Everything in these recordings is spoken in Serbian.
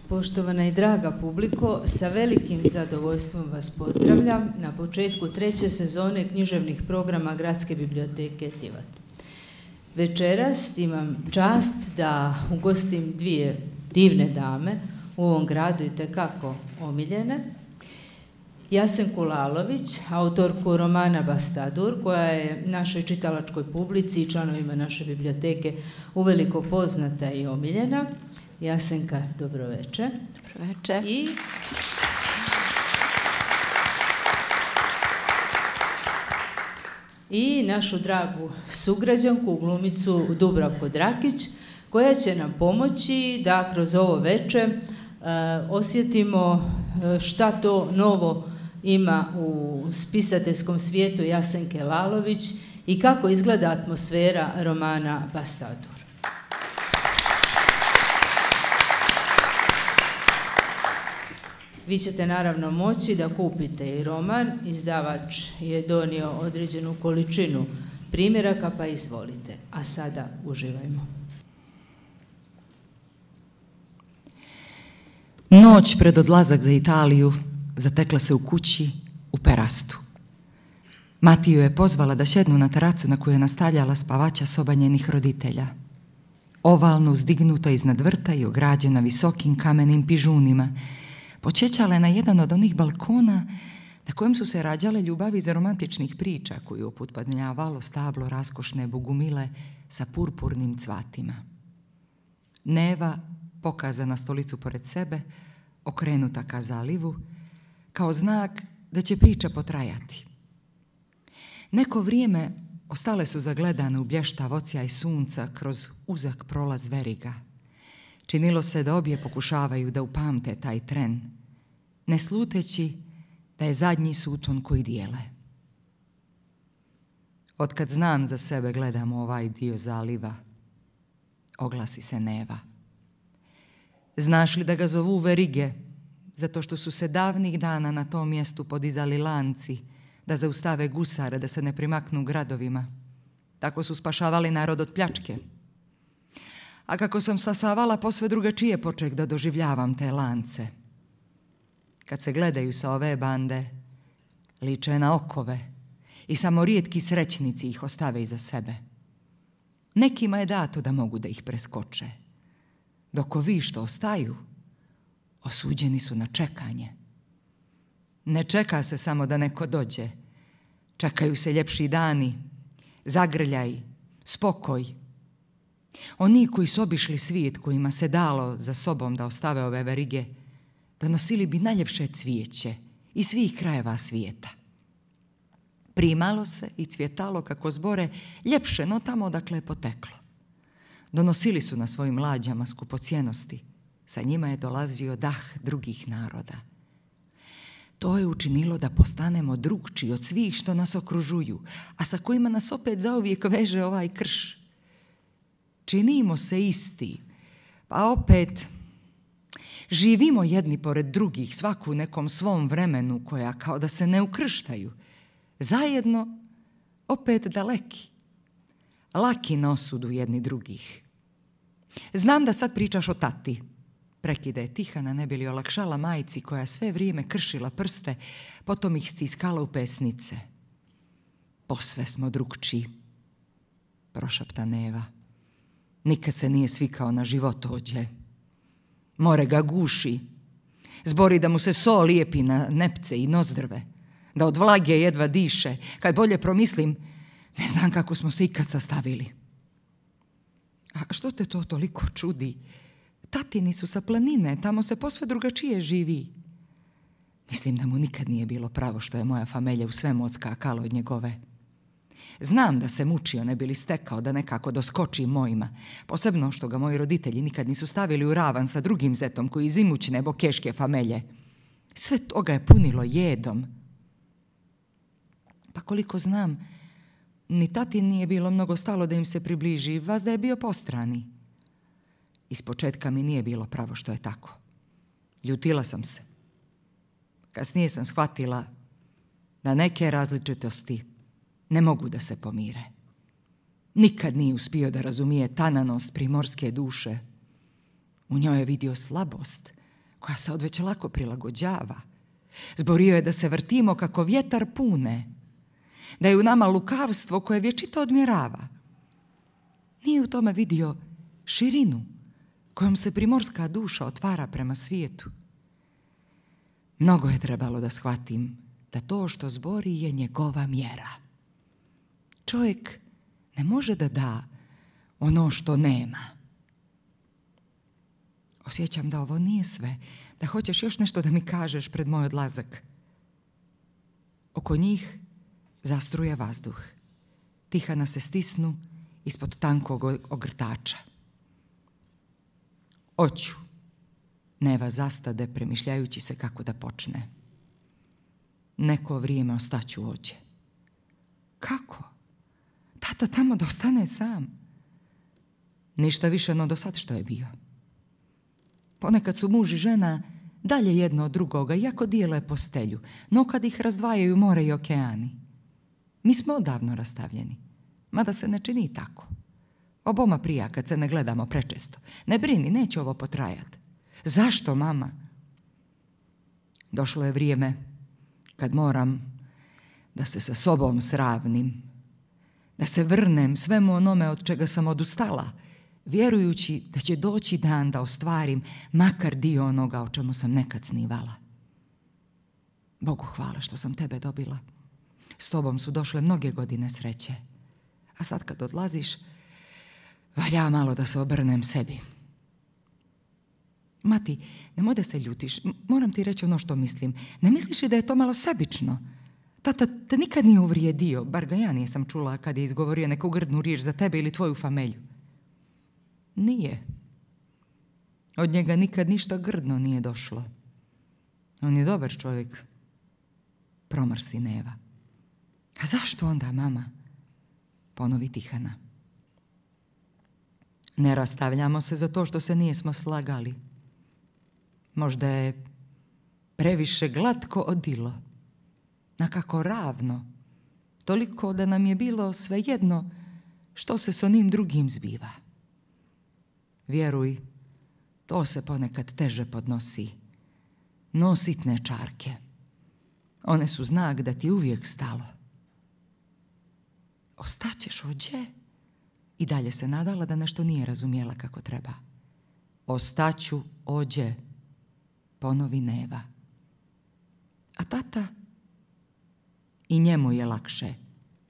Poštovana i draga publiko, sa velikim zadovoljstvom vas pozdravljam na početku 3. sezone književnih programa Gradske biblioteke Tivat. Večeras imam čast da ugostim dvije divne dame, u ovom gradu itekako omiljene. Jasenku Lalović, autorku romana Bastadur, koja je našoj čitalačkoj publici i članovima naše biblioteke uveliko poznata i omiljena. Jasenka, dobroveče. Dobroveče. I našu dragu sugrađanku, glumicu Dubravku Drakić, koja će nam pomoći da kroz ovo veče osjetimo šta to novo ima u spisateljskom svijetu Jasenke Lalović i kako izgleda atmosfera romana Bastadur. Vi ćete naravno moći da kupite i roman, izdavač je donio određenu količinu primjeraka, pa izvolite. A sada uživajmo. Noć pred odlazak za Italiju zatekla se u kući u Perastu. Matiju je pozvala da šednu na teracu na koju je nastavljala spavača soba njenih roditelja. Ovalno uzdignuta iznad vrta i ograđena visokim kamenim pižunima, počećala je na jedan od onih balkona na kojem su se rađale ljubavi iz romantičnih priča koju uputpanjavalo stablo raskošne bogumile sa purpurnim cvatima. Neva pokaza na stolicu pored sebe, okrenuta ka zalivu, kao znak da će priča potrajati. Neko vrijeme ostale su zagledane u blještav odsjaj sunca kroz uzak prolaz veriga. Činilo se da obje pokušavaju da upamte taj tren, ne sluteći da je zadnji suton koji dijele. Otkad znam za sebe gledam ovaj dio zaliva, oglasi se Neva. Znaš li da ga zovu verige, zato što su se davnih dana na tom mjestu podizali lanci da zaustave gusare da se ne primaknu gradovima. Tako su spašavali narod od pljačke. A kako sam sasavala, posve drugačije poček da doživljavam te lance. Kad se gledaju sa ove bande, liče na okove i samo rijetki srećnici ih ostave iza sebe. Nekima je dato da mogu da ih preskoče, dok ovi što ostaju, osuđeni su na čekanje. Ne čeka se samo da neko dođe, čekaju se ljepši dani, zagrljaj, spokoj. Oni koji su obišli svijet, kojima se dalo za sobom da ostave ove verige, donosili bi najljepše cvijeće iz svih krajeva svijeta. Primalo se i cvjetalo kako zbore ljepše, no tamo odakle je poteklo. Donosili su na svojim lađama skupocjenosti, sa njima je dolazio dah drugih naroda. To je učinilo da postanemo drugčiji od svih što nas okružuju, a sa kojima nas opet zauvijek veže ovaj krš. Činimo se isti, pa opet živimo jedni pored drugih, svaku u nekom svom vremenu koja kao da se ne ukrštaju. Zajedno, opet daleki, laki na osudu jedni drugih. Znam da sad pričaš o tati, prekida je Tihana, ne bi li olakšala majci koja sve vrijeme kršila prste, potom ih stiskala u pesnice. Posve smo drugčiji, prošapta Neva. Nikad se nije svikao na životođe. More ga guši, zbori da mu se so lijepi na nepce i nozdrve, da od vlage jedva diše. Kad bolje promislim, ne znam kako smo se ikad sastavili. A što te to toliko čudi? Tatini su sa planine, tamo se posve drugačije živi. Mislim da mu nikad nije bilo pravo što je moja familija u svemu odskakala od njegove. Znam da se mučio, ne bi li stekao da nekako doskoči mojima, posebno što ga moji roditelji nikad nisu stavili u ravan sa drugim zetom koji iz imućne bokeške famelje. Sve toga je punilo jedom. Pa koliko znam, ni tati nije bilo mnogo stalo da im se približi, vas da je bio postrani. Ispočetka mi nije bilo pravo što je tako. Ljutila sam se. Kasnije sam shvatila da neke različitosti ne mogu da se pomire. Nikad nije uspio da razumije tananost primorske duše. U njoj je vidio slabost, koja se odveć lako prilagođava. Zborio je da se vrtimo kako vjetar pune, da je u nama lukavstvo koje vječito odmjerava. Nije u tome vidio širinu kojom se primorska duša otvara prema svijetu. Mnogo je trebalo da shvatim da to što zbori je njegova mjera. Čovjek ne može da da ono što nema. Osjećam da ovo nije sve, da hoćeš još nešto da mi kažeš pred moj odlazak. Oko njih zastruje vazduh. Tihana se stisnu ispod tankog ogrtača. Oću. Neva zastade premišljajući se kako da počne. Neko vrijeme ostaću ođe. Kako? Tata tamo da ostane sam. Ništa više no do sad što je bio. Ponekad su muž i žena dalje jedno od drugoga, iako dijele postelju, no kad ih razdvajaju more i okeani. Mi smo odavno rastavljeni, mada se ne čini tako. Oboma prija kad se ne gledamo prečesto. Ne brini, neće ovo potrajati. Zašto, mama? Došlo je vrijeme kad moram da se sa sobom sravnim, da se vrnem svemu onome od čega sam odustala, vjerujući da će doći dan da ostvarim makar dio onoga o čemu sam nekad snivala. Bogu hvala što sam tebe dobila. S tobom su došle mnoge godine sreće. A sad kad odlaziš, valja malo da se obrnem sebi. Mati, nemoj da se ljutiš. Moram ti reći ono što mislim. Ne misliš li da je to malo sebično? Tata te nikad nije uvrijedio, bar ga ja nisam čula kad je izgovorio neku grdnu riječ za tebe ili tvoju familiju. Nije. Od njega nikad ništa grdno nije došlo. On je dobar čovjek. Promrsi Neva. A zašto onda, mama? Ponovi Tihana. Ne rastavljamo se za to što se nijesmo slagali. Možda je previše glatko odilo. Nakako ravno. Toliko da nam je bilo svejedno što se s onim drugim zbiva. Vjeruj, to se ponekad teže podnosi. No sitne čarke. One su znak da ti uvijek stalo. Ostaćeš ođe? I dalje se nadala da nešto nije razumjela kako treba. Ostaću ođe, ponovi Neva. A tata? I njemu je lakše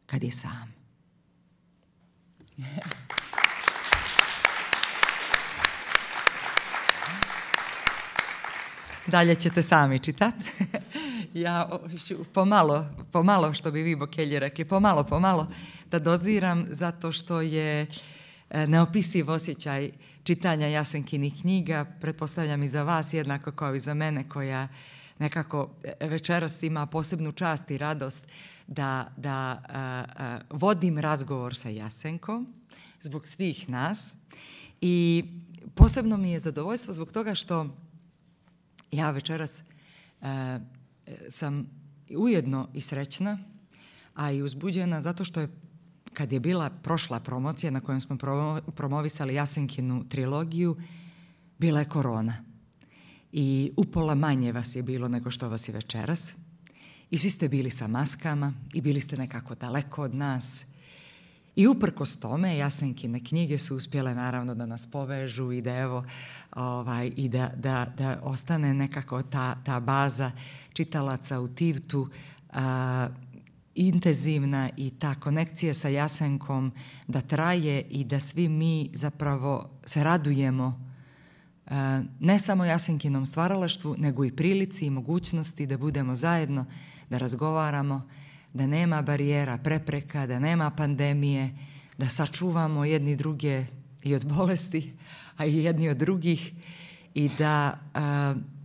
kad je sam. Dalje ćete sami čitati. Ja ću pomalo, što bi vi bokelji rekli, pomalo da doziram, zato što je neopisiv osjećaj čitanja Jasenkinih knjiga, pretpostavljam i za vas, jednako kao i za mene, koja nekako večeras ima posebnu čast i radost da vodim razgovor sa Jasenkom zbog svih nas. I posebno mi je zadovoljstvo zbog toga što ja večeras sam ujedno i srećna, a i uzbuđena zato što je, kad je bila prošla promocija na kojoj smo promovisali Jasenkinu trilogiju, bila je korona. I upola manje vas je bilo nego što vas je večeras. I svi ste bili sa maskama i bili ste nekako daleko od nas. I uprkos tome, Jasenkine knjige su uspjele naravno da nas povežu i da evo, i da ostane nekako ta baza čitalaca u Tivtu intenzivna i ta konekcija sa Jasenkom da traje i da svi mi zapravo se radujemo ne samo Jasenkinom stvaralaštvu, nego i prilici i mogućnosti da budemo zajedno, da razgovaramo, da nema barijera, prepreka, da nema pandemije, da sačuvamo jedni druge i od bolesti, a i jedni od drugih i da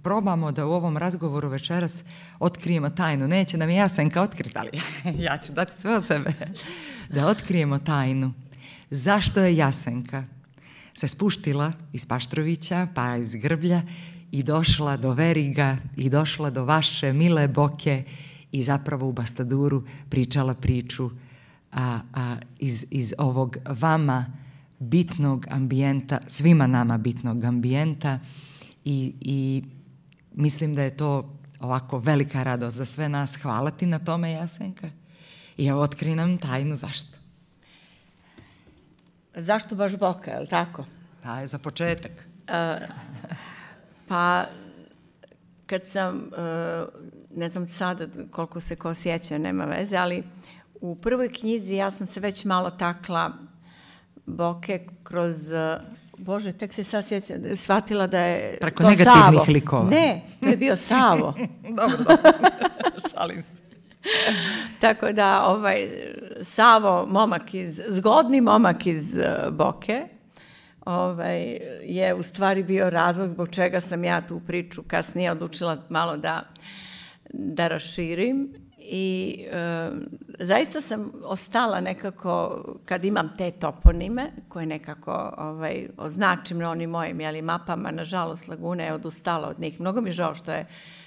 probamo da u ovom razgovoru večeras otkrijemo tajnu. Neće nam Jasenka otkriti, ali ja ću dati sve od sebe. Da otkrijemo tajnu. Zašto je Jasenka se spuštila iz Paštrovića, pa iz Grblja i došla do Veriga i došla do vaše mile Boke i zapravo u Bastaduru pričala priču iz ovog vama bitnog ambijenta, svima nama bitnog ambijenta i mislim da je to ovako velika radost za sve nas. Hvala ti na tome, Jasenka. I evo, otkri nam tajnu zašto. Zašto baš Boka, je li tako? Pa, za početak. Pa, kad sam, ne znam sada koliko se ko sjeća, nema veze, ali u prvoj knjizi ja sam se već malo takla Boke kroz, Bože, tek se sad sjećam, shvatila da je preko to negativnih Savo. likova. Ne, to je bio Savo. Dobro. Šalim se. Tako da, Savo, zgodni momak iz Boke, je u stvari bio razlog zbog čega sam ja tu priču kasnije odlučila malo da raširim. I zaista sam ostala nekako, kad imam te toponime, koje nekako označim na onim mojim mapama, nažalost Laguna je odustala od njih. Mnogo mi žao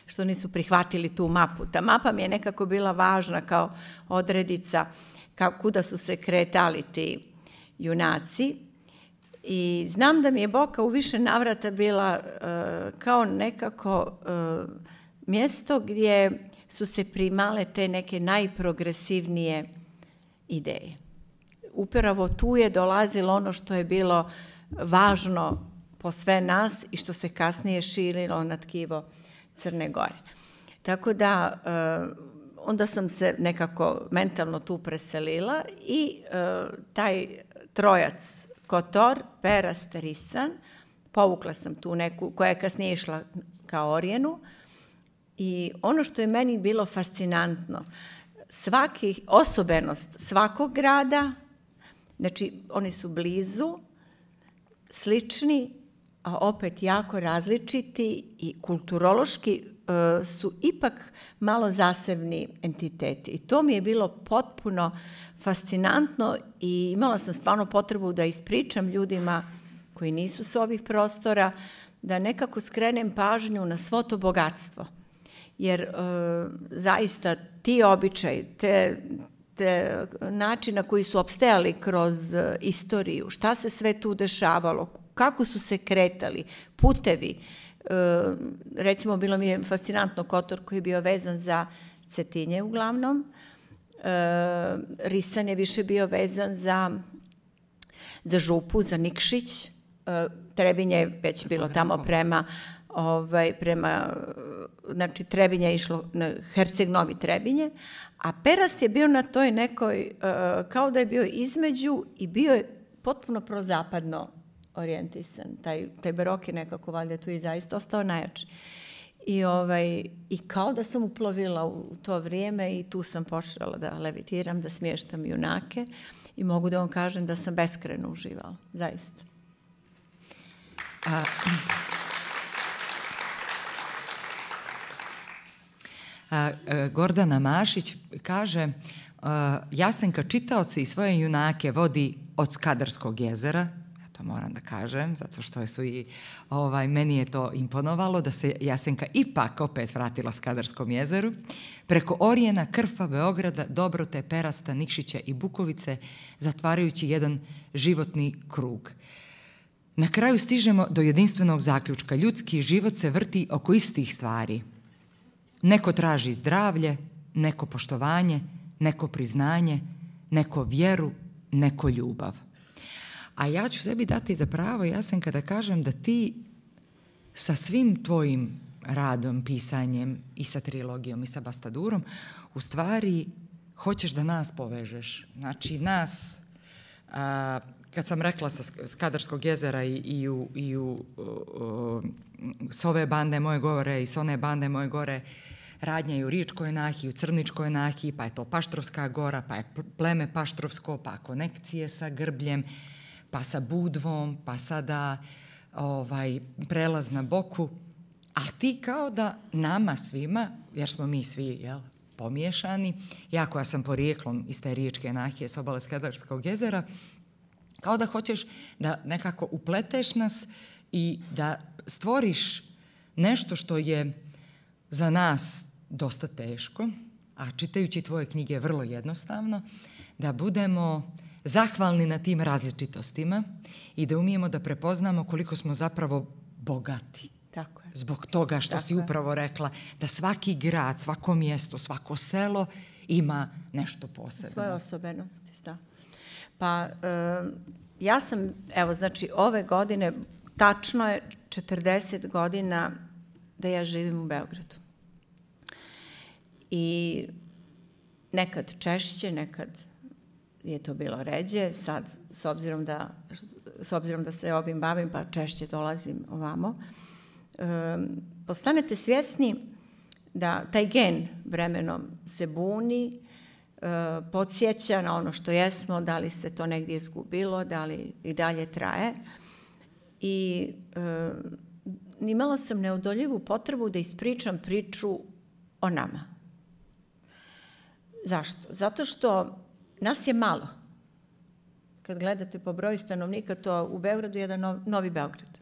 što nisu prihvatili tu mapu. Ta mapa mi je nekako bila važna kao odredica kuda su se kretali ti junaci. I znam da mi je Boka u više navrata bila kao nekako mjesto gdje su se primale te neke najprogresivnije ideje. Upravo tu je dolazilo ono što je bilo važno po sve nas i što se kasnije širilo na tkivo Crne Gore. Tako da onda sam se nekako mentalno tu preselila i taj trojac Kotor, Perast, Risan, povukla sam tu neku koja je kasnije išla ka Orijenu. I ono što je meni bilo fascinantno, osobenost svakog grada, znači oni su blizu, slični, a opet jako različiti i kulturološki su ipak malo zasebni entiteti. I to mi je bilo potpuno fascinantno i imala sam stvarno potrebu da ispričam ljudima koji nisu s ovih prostora, da nekako skrenem pažnju na svo to bogatstvo. Jer zaista ti običaji, te način na koji su opstajali kroz istoriju, šta se sve tu dešavalo, kako su se kretali, putevi. Recimo, bilo mi je fascinantno Kotor koji je bio vezan za Cetinje uglavnom. Risan je više bio vezan za Župu, za Nikšić. Trebinje je već bilo tamo prema znači Trebinje je išlo na Herceg Novi Trebinje, a Perast je bio na toj nekoj, kao da je bio između i bio je potpuno prozapadno orijentisan. Taj barok je nekako valjda tu i zaista ostao najjači. I kao da sam uplovila u to vrijeme i tu sam počela da levitiram, da smještam junake i mogu da vam kažem da sam beskrajno uživala, zaista. Gordana Mašić kaže, Jasenka čitaoce i svoje junake vodi od Skadarskog jezera, ja to moram da kažem, zato što su i meni je to imponovalo, da se Jasenka ipak opet vratila Skadarskom jezeru, preko Orijena, Krfa, Beograda, Dobrote, Perasta, Nikšića i Bukovice, zatvarajući jedan životni krug. Na kraju stižemo do jedinstvenog zaključka. Ljudski život se vrti oko istih stvari. Neko traži zdravlje, neko poštovanje, neko priznanje, neko vjeru, neko ljubav. A ja ću sebi dati za pravo, Jasenka, da kažem da ti sa svim tvojim radom, pisanjem i sa trilogijom i sa Bastadurom, u stvari hoćeš da nas povežeš. Znači nas, kad sam rekla sa Skadarskog jezera s ove bande moje gore i s one bande moje gore, radnja je u Riječkoj nahiji, u Crničkoj nahiji, pa je to Paštrovska gora, pa je pleme Paštrovsko, pa konekcije sa Grbljem, pa sa Budvom, pa sada prelaz na Boku. A ti kao da nama svima, jer smo mi svi pomiješani, ja koja sam porijeklom iz te Riječke nahije s obale Skadarskog jezera, kao da hoćeš da nekako upleteš nas i da stvoriš nešto što je za nas dosta teško, a čitajući tvoje knjige vrlo jednostavno, da budemo zahvalni na tim različitostima i da umijemo da prepoznamo koliko smo zapravo bogati. Tako je. Zbog toga što si upravo rekla da svaki grad, svako mjesto, svako selo ima nešto posebno. Svoje osobenosti, da. Pa ja sam, evo, znači ove godine, tačno je 40 godina da ja živim u Beogradu. I nekad češće, nekad je to bilo ređe, sad s obzirom da se ovim bavim, pa češće dolazim ovamo, postanete svjesni da taj gen vremenom se buni, podsjeća na ono što jesmo, da li se to negdje izgubilo, da li i dalje traje. I imala sam neodoljivu potrebu da ispričam priču o nama. Zašto? Zato što nas je malo. Kad gledate po broju stanovnika, to u Beogradu je jedan novi Beograd.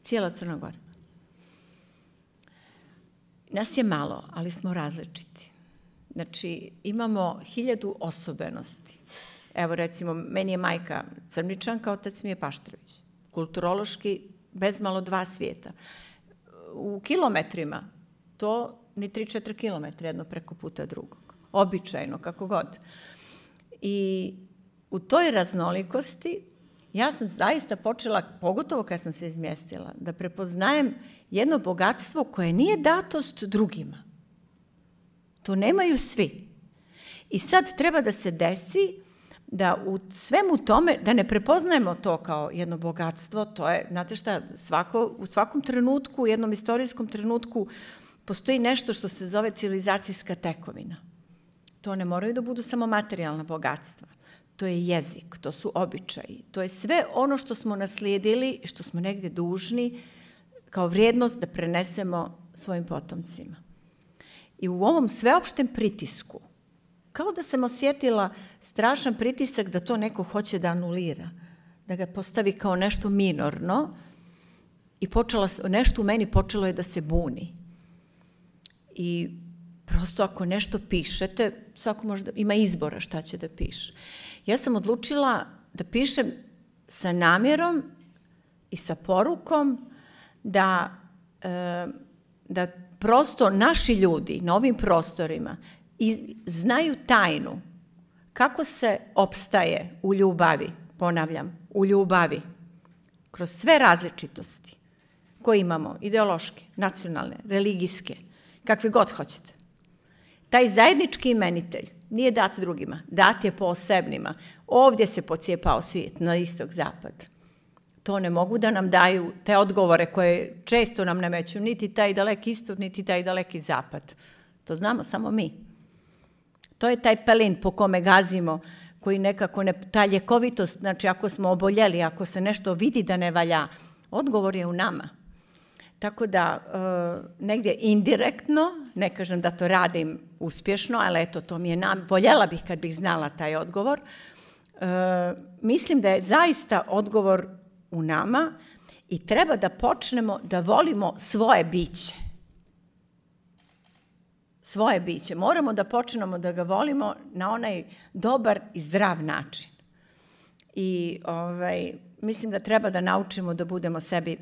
Cijela Crna Gora. Nas je malo, ali smo različiti. Znači, imamo 1000 osobenosti. Evo, recimo, meni je majka Crničanka, otac mi je Paštrović. Kulturološki, bezmalo 2 svijeta. U kilometrima, to ni 3-4 kilometra, jedno preko puta drugog. Običajno, kako god. I u toj raznolikosti ja sam zaista počela, pogotovo kad sam se izmjestila, da prepoznajem jedno bogatstvo koje nije datost drugima. To nemaju svi. I sad treba da se desi da u svemu tome, da ne prepoznajemo to kao jedno bogatstvo, to je, znate šta, u svakom trenutku, u jednom istorijskom trenutku, postoji nešto što se zove civilizacijska tekovina. To ne moraju da budu samo materijalna bogatstva. To je jezik, to su običaji, to je sve ono što smo naslijedili, što smo negdje dužni kao vrijednost da prenesemo svojim potomcima. I u ovom sveopštem pritisku, kao da sam osjetila strašan pritisak da to neko hoće da anulira, da ga postavi kao nešto minorno i nešto u meni počelo je da se buni. I prosto ako nešto pišete, svako možda ima izbora šta će da piše. Ja sam odlučila da pišem sa namjerom i sa porukom da prosto naši ljudi na ovim prostorima znaju tajnu kako se opstaje u ljubavi, ponavljam, u ljubavi, kroz sve različitosti koje imamo, ideološke, nacionalne, religijske, kakve god hoćete. Taj zajednički imenitelj nije dat drugima, dat je posebnima. Ovdje se pocijepao svijet, na istok, zapad. To ne mogu da nam daju te odgovore koje često nam nameću, niti taj daleki istok, niti taj daleki zapad. To znamo samo mi. To je taj pelin po kome gazimo, koji nekako, ta ljekovitost, znači ako smo oboljeli, ako se nešto vidi da ne valja, odgovor je u nama. Tako da, negdje indirektno, ne kažem da to radim uspješno, ali eto, to mi je voljela bih kad bih znala taj odgovor. Mislim da je zaista odgovor u nama i treba da počnemo da volimo svoje biće. Svoje biće. Moramo da počnemo da ga volimo na onaj dobar i zdrav način. I mislim da treba da naučimo da budemo sebi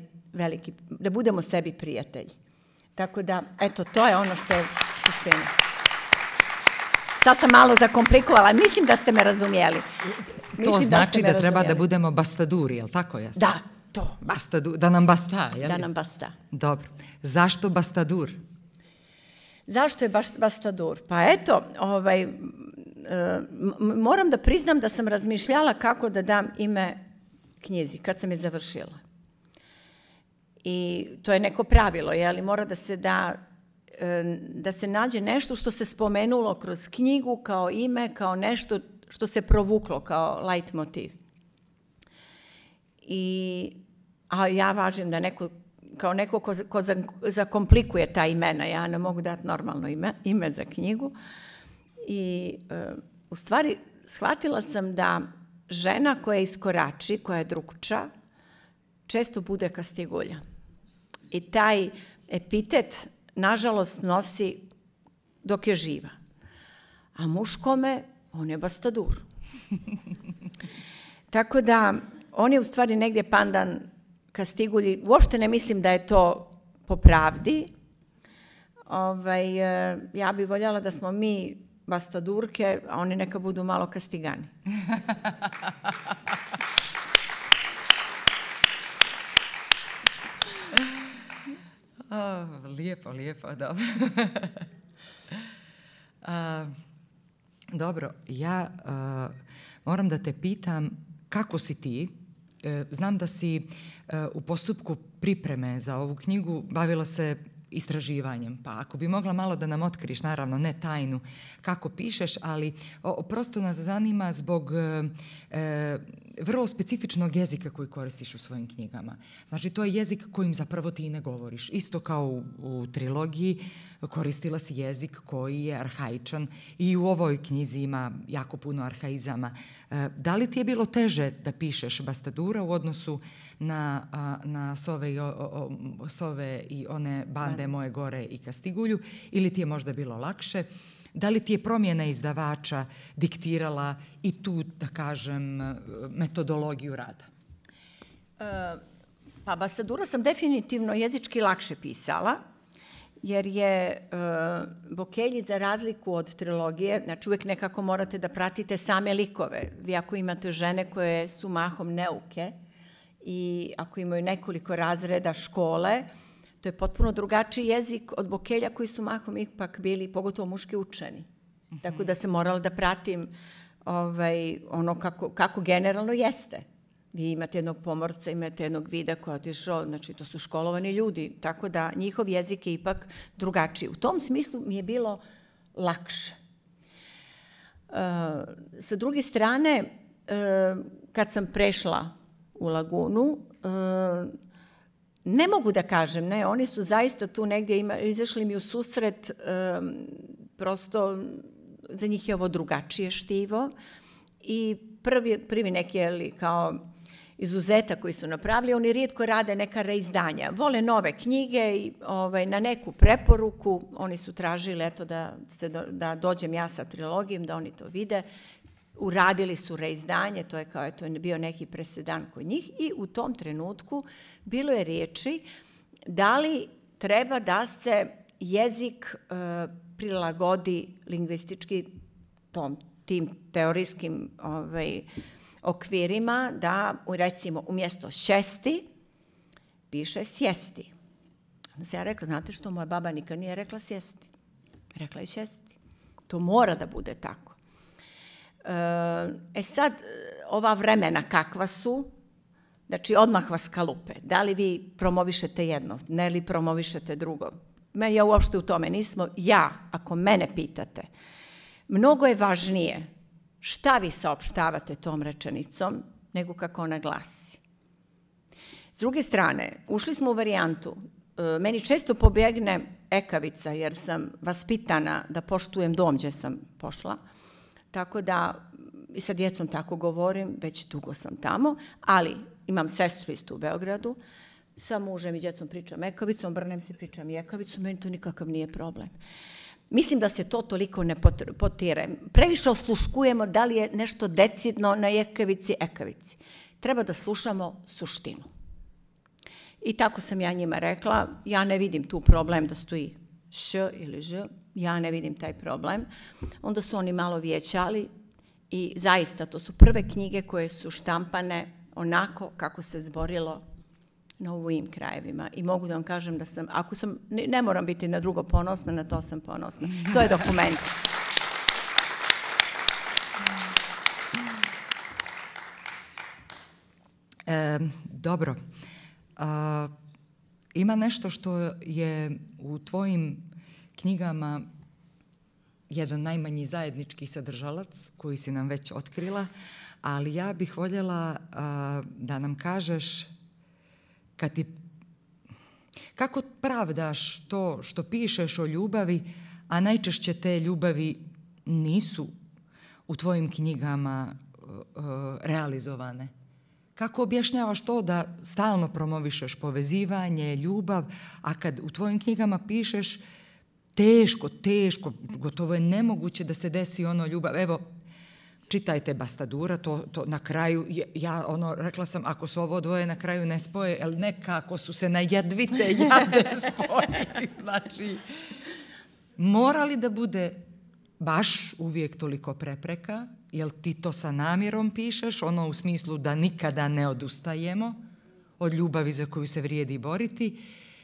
da budemo sebi prijatelji. Tako da, eto, to je ono što je suština. Sad sam malo zakomplikovala, mislim da ste me razumijeli. To znači da treba da budemo bastaduri, je li tako? Da, to. Da nam basta, je li? Da nam basta. Dobro. Zašto bastadur? Zašto je bastadur? Pa eto, moram da priznam da sam razmišljala kako da dam ime knjizi, kad sam je završila. I to je neko pravilo, ali mora da se nađe nešto što se spomenulo kroz knjigu kao ime, kao nešto što se provuklo kao light motiv. A ja važim da kao neko ko zakomplikuje ta imena, ja ne mogu dati normalno ime za knjigu. I u stvari shvatila sam da žena koja iskorači, koja je drugča, često bude kastigulja. I taj epitet, nažalost, nosi dok je živa. A muškome, on je bastadur. Tako da, on je u stvari negdje pandan kastigulji. Uopšte ne mislim da je to po pravdi. Ja bih voljela da smo mi bastadurke, a oni neka budu malo kastigani. Lijepo, dobro. Dobro, ja moram da te pitam kako si ti. Znam da si u postupku pripreme za ovu knjigu bavila se istraživanjem, pa ako bi mogla malo da nam otkriš, naravno ne tajnu kako pišeš, ali prosto nas zanima zbog vrlo specifičnog jezika koji koristiš u svojim knjigama. Znači, to je jezik kojim zapravo ti ne govoriš. Isto kao u trilogiji koristila si jezik koji je arhaičan i u ovoj knjizi ima jako puno arhaizama. Da li ti je bilo teže da pišeš Bastadura u odnosu na Sove i one bande Moje gore i Kastigulju, ili ti je možda bilo lakše? Da li ti je promjena izdavača diktirala i tu, da kažem, metodologiju rada? Pa Bastadura sam definitivno jezički lakše pisala, jer je Bokelji, za razliku od trilogije, znači uvijek nekako morate da pratite same likove. Vi ako imate žene koje su mahom neuke i ako imaju nekoliko razreda škole, to je potpuno drugačiji jezik od Bokelja koji su mahom ipak bili, pogotovo muški, učeni. Tako da sam morala da pratim ono kako generalno jeste. Vi imate jednog pomorca, imate jednog vida koji je otišao, znači to su školovani ljudi, tako da njihov jezik je ipak drugačiji. U tom smislu mi je bilo lakše. Sa druge strane, kad sam prešla u Lagunu, ne mogu da kažem, ne, oni su zaista tu negdje izašli mi u susret, prosto za njih je ovo drugačije štivo i prvi neki kao izuzetak koji su napravili, oni rijetko rade neka reizdanja. Vole nove knjige i na neku preporuku, oni su tražili eto da dođem ja sa trilogijom, da oni to vide. Uradili su reizdanje, to je kao eto bio neki presedan kod njih i u tom trenutku bilo je riječi da li treba da se jezik prilagodi lingvistički tim teorijskim okvirima, da recimo umjesto šesti piše sjesti. Onda se ja rekla, znate što, moja baba nikad nije rekla sjesti. Rekla je šesti. To mora da bude tako. Sad, ova vremena kakva su, znači odmah vas kalupe. Da li vi promovišete jedno, ne li promovišete drugo. Ja uopšte u tome nismo. Ako mene pitate, mnogo je važnije šta vi saopštavate tom rečenicom nego kako ona glasi. S druge strane, ušli smo u varijantu, meni često pobjegne ekavica jer sam vaspitana da poštujem dom gdje sam pošla, tako da i sa djecom tako govorim, već dugo sam tamo, ali imam sestru isto u Beogradu, sa mužem i djecom pričam ekavicom, brnem se pričam i ekavicom, meni to nikakav nije problem. Mislim da se to toliko ne potire. Previše osluškujemo da li je nešto decidno na ekavici. Treba da slušamo suštinu. I tako sam ja njima rekla, ja ne vidim tu problem da stoji š ili ž, ja ne vidim taj problem. Onda su oni malo vijećali i zaista to su prve knjige koje su štampane onako kako se zborilo na ovim krajevima. I mogu da vam kažem da sam, ako sam, ne moram biti na drugo ponosna, na to sam ponosna. To je dokument. Dobro. Ima nešto što je u tvojim knjigama jedan najmanji zajednički sadržalac koji si nam već otkrila, ali ja bih voljela da nam kažeš kako pravdaš to što pišeš o ljubavi, a najčešće te ljubavi nisu u tvojim knjigama realizovane? Kako objašnjavaš to da stalno promovišeš povezivanje, ljubav, a kad u tvojim knjigama pišeš teško, gotovo je nemoguće da se desi ono ljubav. Evo, čitajte Bastadura, to na kraju, ja rekla sam, ako su ovo dvoje na kraju ne spoje, ali nekako su se na jedvite jade spojili. Znači, mora li da bude baš uvijek toliko prepreka, jel ti to sa namjerom pišeš, u smislu da nikada ne odustajemo od ljubavi za koju se vrijedi boriti,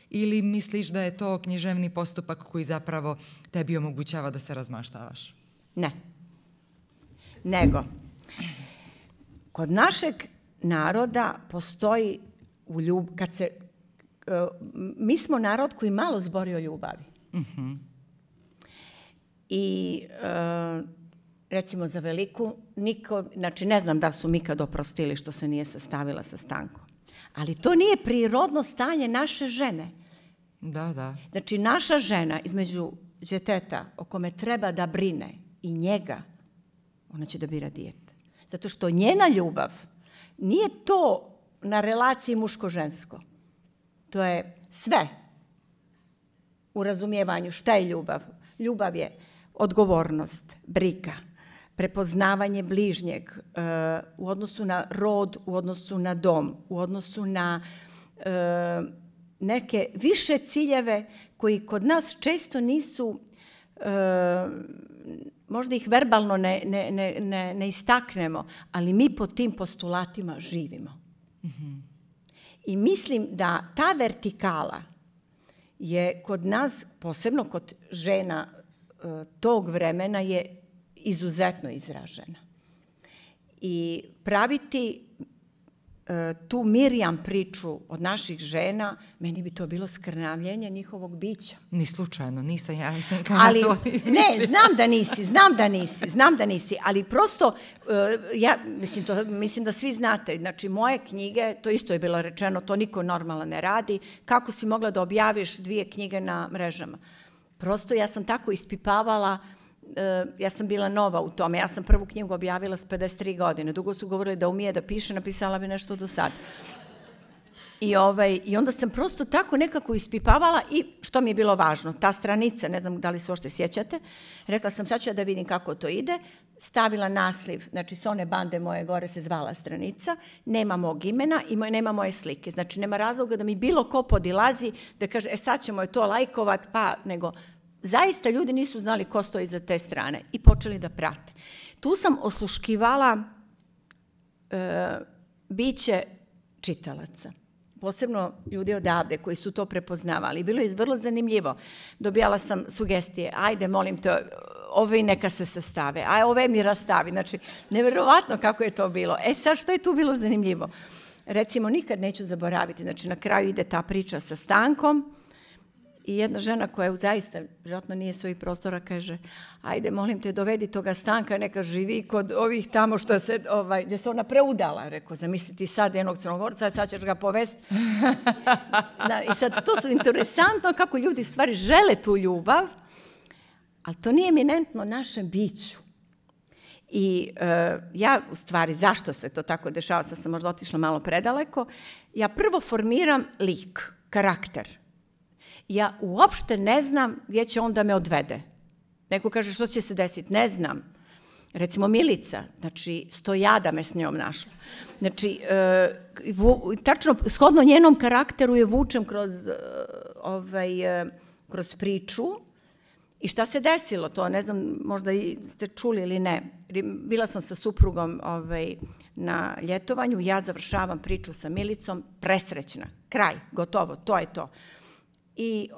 ili misliš da je to književni postupak koji zapravo tebi omogućava da se razmaštavaš? Ne. Nego, kod našeg naroda postoji mi smo narod koji malo zbori o ljubavi. I recimo za Veliku, znači ne znam da su mi kad oprostili što se nije sastavila sa Stankom. Ali to nije prirodno stanje naše žene. Da. Znači naša žena između djeteta o kome treba da brine i njega, ona će da bira dijete. Zato što njena ljubav nije to na relaciji muško-žensko. To je sve u razumijevanju šta je ljubav. Ljubav je odgovornost, briga, prepoznavanje bližnjeg u odnosu na rod, u odnosu na dom, u odnosu na neke više ciljeve koji kod nas često nisu, možda ih verbalno ne istaknemo, ali mi po tim postulatima živimo. I mislim da ta vertikala je kod nas, posebno kod žena tog vremena, je izuzetno izražena. I praviti tu Mirjam priču od naših žena, meni bi to bilo skrnavljenje njihovog bića. Ni slučajno, nisam ja. Ali, ne, znam da nisi, ali prosto, mislim da svi znate, znači moje knjige, to isto je bilo rečeno, to niko normalno ne radi, kako si mogla da objaviš 2 knjige na mrežama. Prosto ja sam tako ispipavala, ja sam bila nova u tome. Ja sam prvu knjigu objavila s 53 godine. Dugo su govorili da umije da piše, napisala bi nešto do sad. I onda sam prosto tako nekako ispipavala i što mi je bilo važno, ta stranica, ne znam da li se uopšte sjećate, rekla sam sad ću da vidim kako to ide, stavila nasliv, znači s one bande moje gore se zvala stranica, nema mog imena i nema moje slike. Znači nema razloga da mi bilo ko podilazi da kaže sad ćemo je to lajkovat, pa nego zaista ljudi nisu znali ko stoji iza te strane i počeli da prate. Tu sam osluškivala biće čitalaca. Posebno ljudi odavde koji su to prepoznavali. Bilo je vrlo zanimljivo. Dobijala sam sugestije, ajde molim te, ove neka se sastave, a ove mi rastavi. Znači, nevjerovatno kako je to bilo. Sad što je tu bilo zanimljivo? Recimo, nikad neću zaboraviti, znači na kraju ide ta priča sa Stankom i jedna žena koja zaista, vjerojatno nije svojih prostora, kaže, ajde molim te dovedi toga Stanka, neka živi kod ovih tamo što se, gdje se ona preudala, rekao, zamisliti sad jednog Crnogorca, sad ćeš ga povesti. I sad to su interesantno kako ljudi u stvari žele tu ljubav, ali to nije eminentno našem biću. I ja u stvari, zašto se to tako dešava, sad sam možda otišla malo predaleko, ja prvo formiram lik, karakter. Ja uopšte ne znam gdje će on da me odvede. Neko kaže što će se desiti, ne znam. Recimo Milica, znači Stojada me s njom našla. Znači, tačno, shodno njenom karakteru je vučem kroz priču. I šta se desilo, to ne znam, možda ste čuli ili ne. Bila sam sa suprugom na ljetovanju, ja završavam priču sa Milicom, presrećna, kraj, gotovo, to je to. I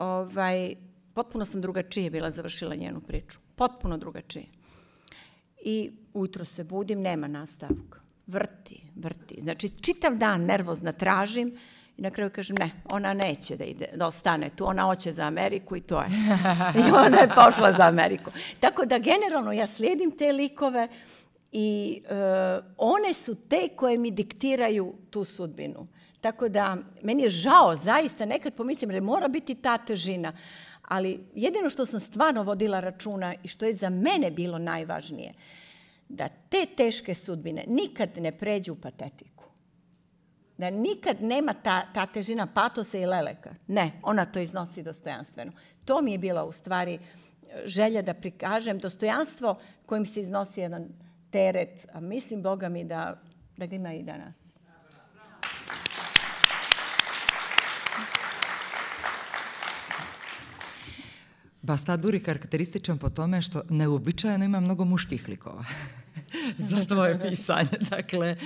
potpuno sam drugačije bila završila njenu priču. Potpuno drugačije. I ujutro se budim, nema nastavka. Vrti. Znači, čitav dan nervozna tražim i na kraju kažem, ne, ona neće da ostane tu, ona hoće za Ameriku i to je. I ona je pošla za Ameriku. Tako da, generalno, ja slijedim te likove i one su te koje mi diktiraju tu sudbinu. Tako da, meni je žao, zaista, nekad pomislim da mora biti ta težina, ali jedino što sam stvarno vodila računa i što je za mene bilo najvažnije, da te teške sudbine nikad ne pređu u patetiku. Da nikad nema ta težina patosa i leleka. Ne, ona to iznosi dostojanstveno. To mi je bila u stvari želja da prikažem dostojanstvo kojim se iznosi jedan teret, a mislim, Boga mi, da ga ima i danas. Bastadur je karakterističan po tome što neuobičajeno ima mnogo muških likova za tvoje pisanje. Dakle,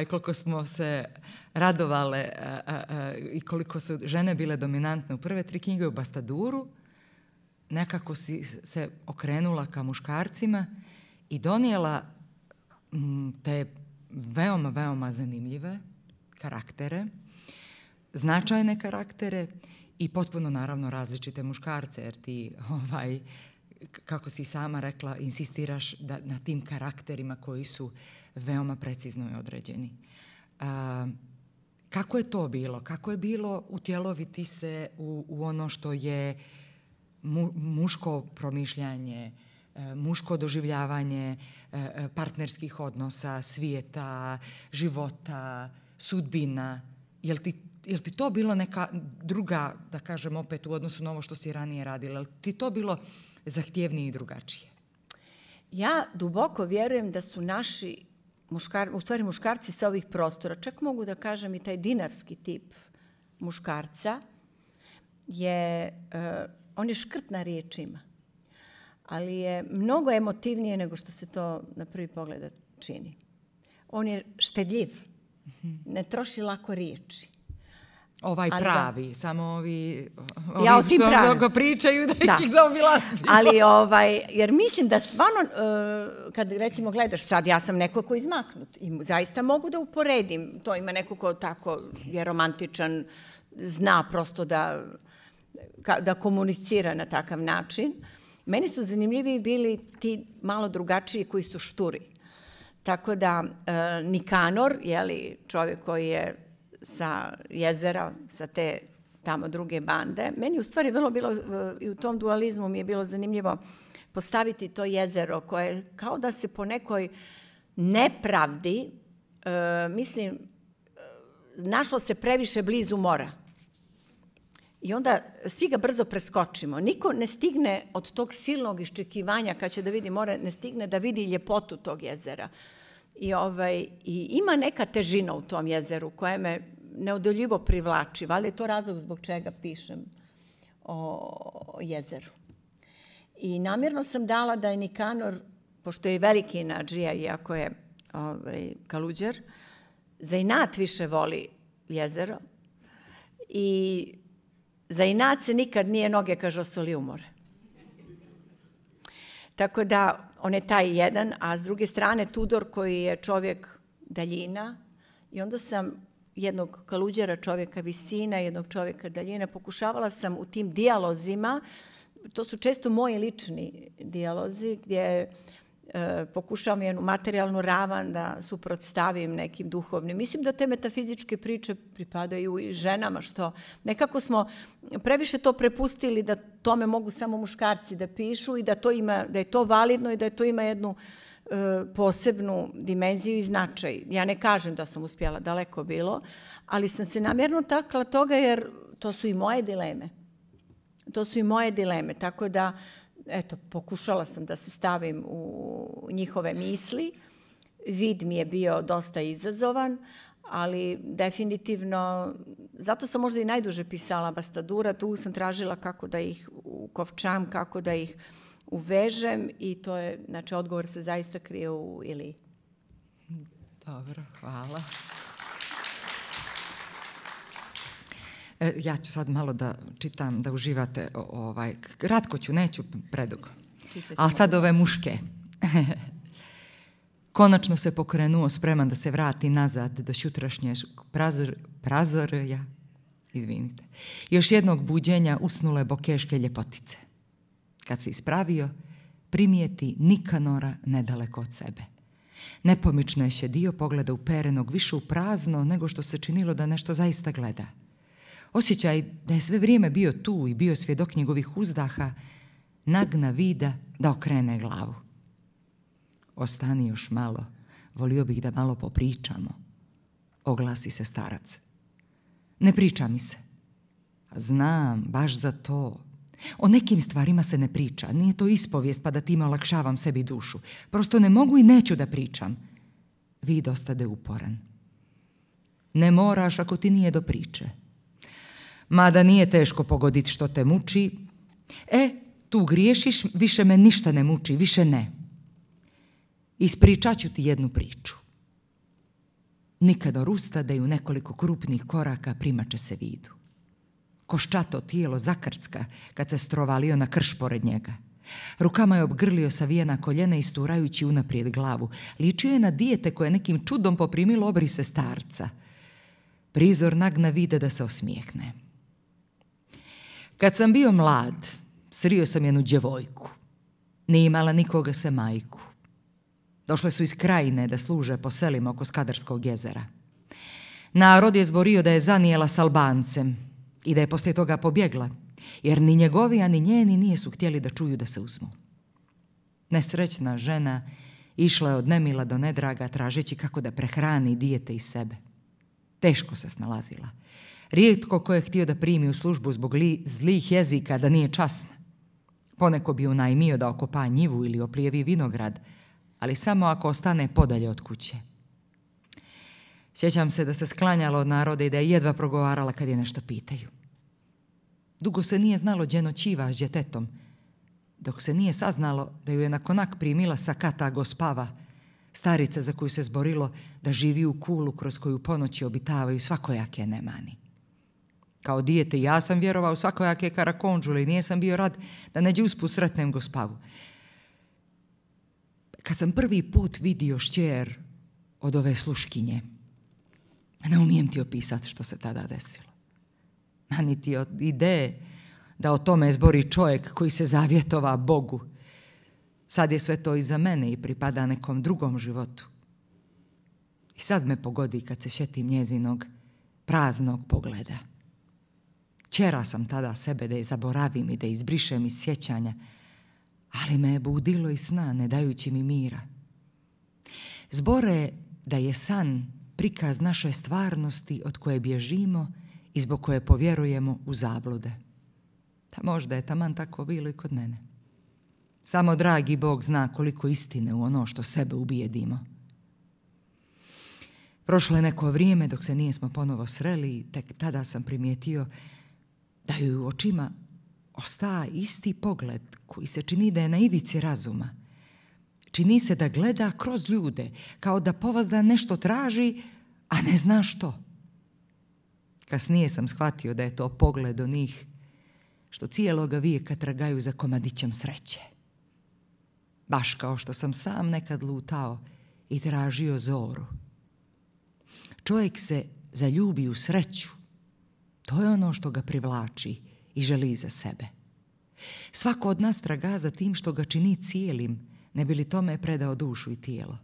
koliko smo se radovale i koliko su žene bile dominantne u prve 3 knjige u Bastaduru, nekako si se okrenula ka muškarcima i donijela te veoma, veoma zanimljive karaktere, značajne karaktere i potpuno, naravno, različite muškarce, jer ti, kako si sama rekla, insistiraš na tim karakterima koji su veoma precizno i određeni. Kako je to bilo? Kako je bilo utjeloviti se u ono što je muško promišljanje, muško doživljavanje partnerskih odnosa, svijeta, života, sudbina? Jel ti to bilo neka druga, da kažem opet u odnosu na ovo što si ranije radila, jel ti to bilo zahtjevnije i drugačije? Ja duboko vjerujem da su naši muškarci sa ovih prostora, čak mogu da kažem i taj dinarski tip muškarca, on je škrt na riječima, ali je mnogo emotivnije nego što se to na prvi pogled čini. On je štedljiv, ne troši lako riječi. Pravi, samo ovi što ga pričaju da ih zaobilazimo. Ali, jer mislim da stvarno, kad recimo gledaš sad, ja sam neko ko je izmaknut i zaista mogu da uporedim. To ima neko ko tako je romantičan, zna prosto da komunicira na takav način. Meni su zanimljiviji bili ti malo drugačiji koji su šturi. Tako da Nikanor, čovjek koji je sa jezera, sa te tamo druge bande. Meni u stvari vrlo bilo, i u tom dualizmu mi je bilo zanimljivo postaviti to jezero koje kao da se po nekoj nepravdi, mislim, našlo se previše blizu mora. I onda svi ga brzo preskočimo. Niko ne stigne od tog silnog iščekivanja kad će da vidi more, ne stigne da vidi ljepotu tog jezera. I ima neka težina u tom jezeru koja me neodoljivo privlači. Valjda je to razlog zbog čega pišem o jezeru. I namjerno sam dala da je Nikanor, pošto je veliki inadžija, iako je Kaluđer, za inat više voli jezero i za inat se nikad nije noge, kaže, osolio u more. Tako da, on je taj jedan, a s druge strane Tudor koji je čovjek daljina i onda sam jednog Kaluđera, čovjeka visina, jednog čovjeka daljina, pokušavala sam u tim dijalozima, to su često moji lični dijalozi, gdje pokušavam jednu materijalnu ravan da suprotstavim nekim duhovnim. Mislim da te metafizičke priče pripadaju i ženama, što nekako smo previše to prepustili da tome mogu samo muškarci da pišu i da je to validno i da to ima jednu posebnu dimenziju i značaj. Ja ne kažem da sam uspjela, daleko bilo, ali sam se namjerno takla toga jer to su i moje dileme. To su i moje dileme, tako da eto, pokušala sam da se stavim u njihove misli. Vid mi je bio dosta izazovan, ali definitivno, zato sam možda i najduže pisala Bastadura, tu sam tražila kako da ih ukovčam, kako da ih uvežem i to je, znači, odgovor se zaista krije u Iliji. Dobro, hvala. Ja ću sad malo da čitam, da uživate. Kratko ću, neću predugo. Ali sad ove muške. Konačno se pokrenuo, spreman da se vrati nazad do šutrašnje prazorja. Izvinite. Još jednog buđenja usnule bokeške ljepotice. Kad se ispravio, primijeti Nikanora nedaleko od sebe. Nepomično je šedio pogleda uperenog više u prazno nego što se činilo da nešto zaista gleda. Osjećaj da je sve vrijeme bio tu i bio svjedok njegovih uzdaha, nagna Vida da okrene glavu. Ostani još malo, volio bih da malo popričamo, oglasi se starac. Ne priča mi se. Znam, baš za to. O nekim stvarima se ne priča, nije to ispovijest pa da time olakšavam sebi dušu. Prosto ne mogu i neću da pričam. Vid ostade uporan. Ne moraš ako ti nije do priče. Mada nije teško pogoditi što te muči. Tu griješiš, više me ništa ne muči, više ne. Ispričat ću ti jednu priču. Nikad ustade i u nekoliko krupnih koraka primače se Vidu. Koščato tijelo zakrcka kad se strovalio na krš pored njega. Rukama je obgrlio savijena koljena isturajući unaprijed glavu. Ličio je na dijete koje nekim čudom poprimilo obrise starca. Prizor nagna Vide da se osmijehne. Kad sam bio mlad, srio sam jednu djevojku. Nije imala nikoga se majku. Došle su iz Krajine da služe po selima oko Skadarskog jezera. Narod je zborio da je zanijela s Albancem i da je poslije toga pobjegla, jer ni njegovi, ani njeni nije su htjeli da čuju da se uzmu. Nesrećna žena išla je od nemila do nedraga tražeći kako da prehrani dijete i sebe. Teško se snalazila. Rijetko ko je htio da primi u službu zbog zlih jezika da nije časna. Poneko bi unajmio da okopa njivu ili oplijevi vinograd, ali samo ako ostane podalje od kuće. Sjećam se da se sklanjala od naroda i da je jedva progovarala kad je nešto pitaju. Dugo se nije znalo gdje noćiva s djetetom, dok se nije saznalo da ju je nakonak primila Sakata Gospava, starica za koju se zborilo da živi u kulu kroz koju ponoći obitavaju svakojake nemani. Kao dijete ja sam vjerovao u svakojake karakonđule i nije sam bio rad da neđe usput sretnem Gospavu. Kad sam prvi put vidio šćer od ove sluškinje, ne umijem ti opisati što se tada desilo. A niti od ideje da o tome zbori čovjek koji se zavjetova Bogu. Sad je sve to iza mene i pripada nekom drugom životu. I sad me pogodi kad se sjetim njezinog praznog pogleda. Ćera sam tada sebe da je zaboravim i da izbrišem iz sjećanja, ali me je budilo iz sna, ne dajući mi mira. Zbore da je san prikaz naše stvarnosti od koje bježimo i zbog koje povjerujemo u zablude. Ta možda je taman tako bilo i kod mene. Samo dragi Bog zna koliko istine u ono što sebe ubijedimo. Prošlo je neko vrijeme dok se nijesmo ponovo sreli i tek tada sam primijetio da joj u očima osta isti pogled koji se čini da je na ivici razuma. Čini se da gleda kroz ljude, kao da povazda nešto traži, a ne zna što. Kasnije sam shvatio da je to pogled onih što cijeloga vijeka tragaju za komadićem sreće. Baš kao što sam sam nekad lutao i tražio zoru. Čovjek se zaljubi u sreću. To je ono što ga privlači i želi za sebe. Svako od nas traga za tim što ga čini cijelim, ne bi li tome predao dušu i tijelo.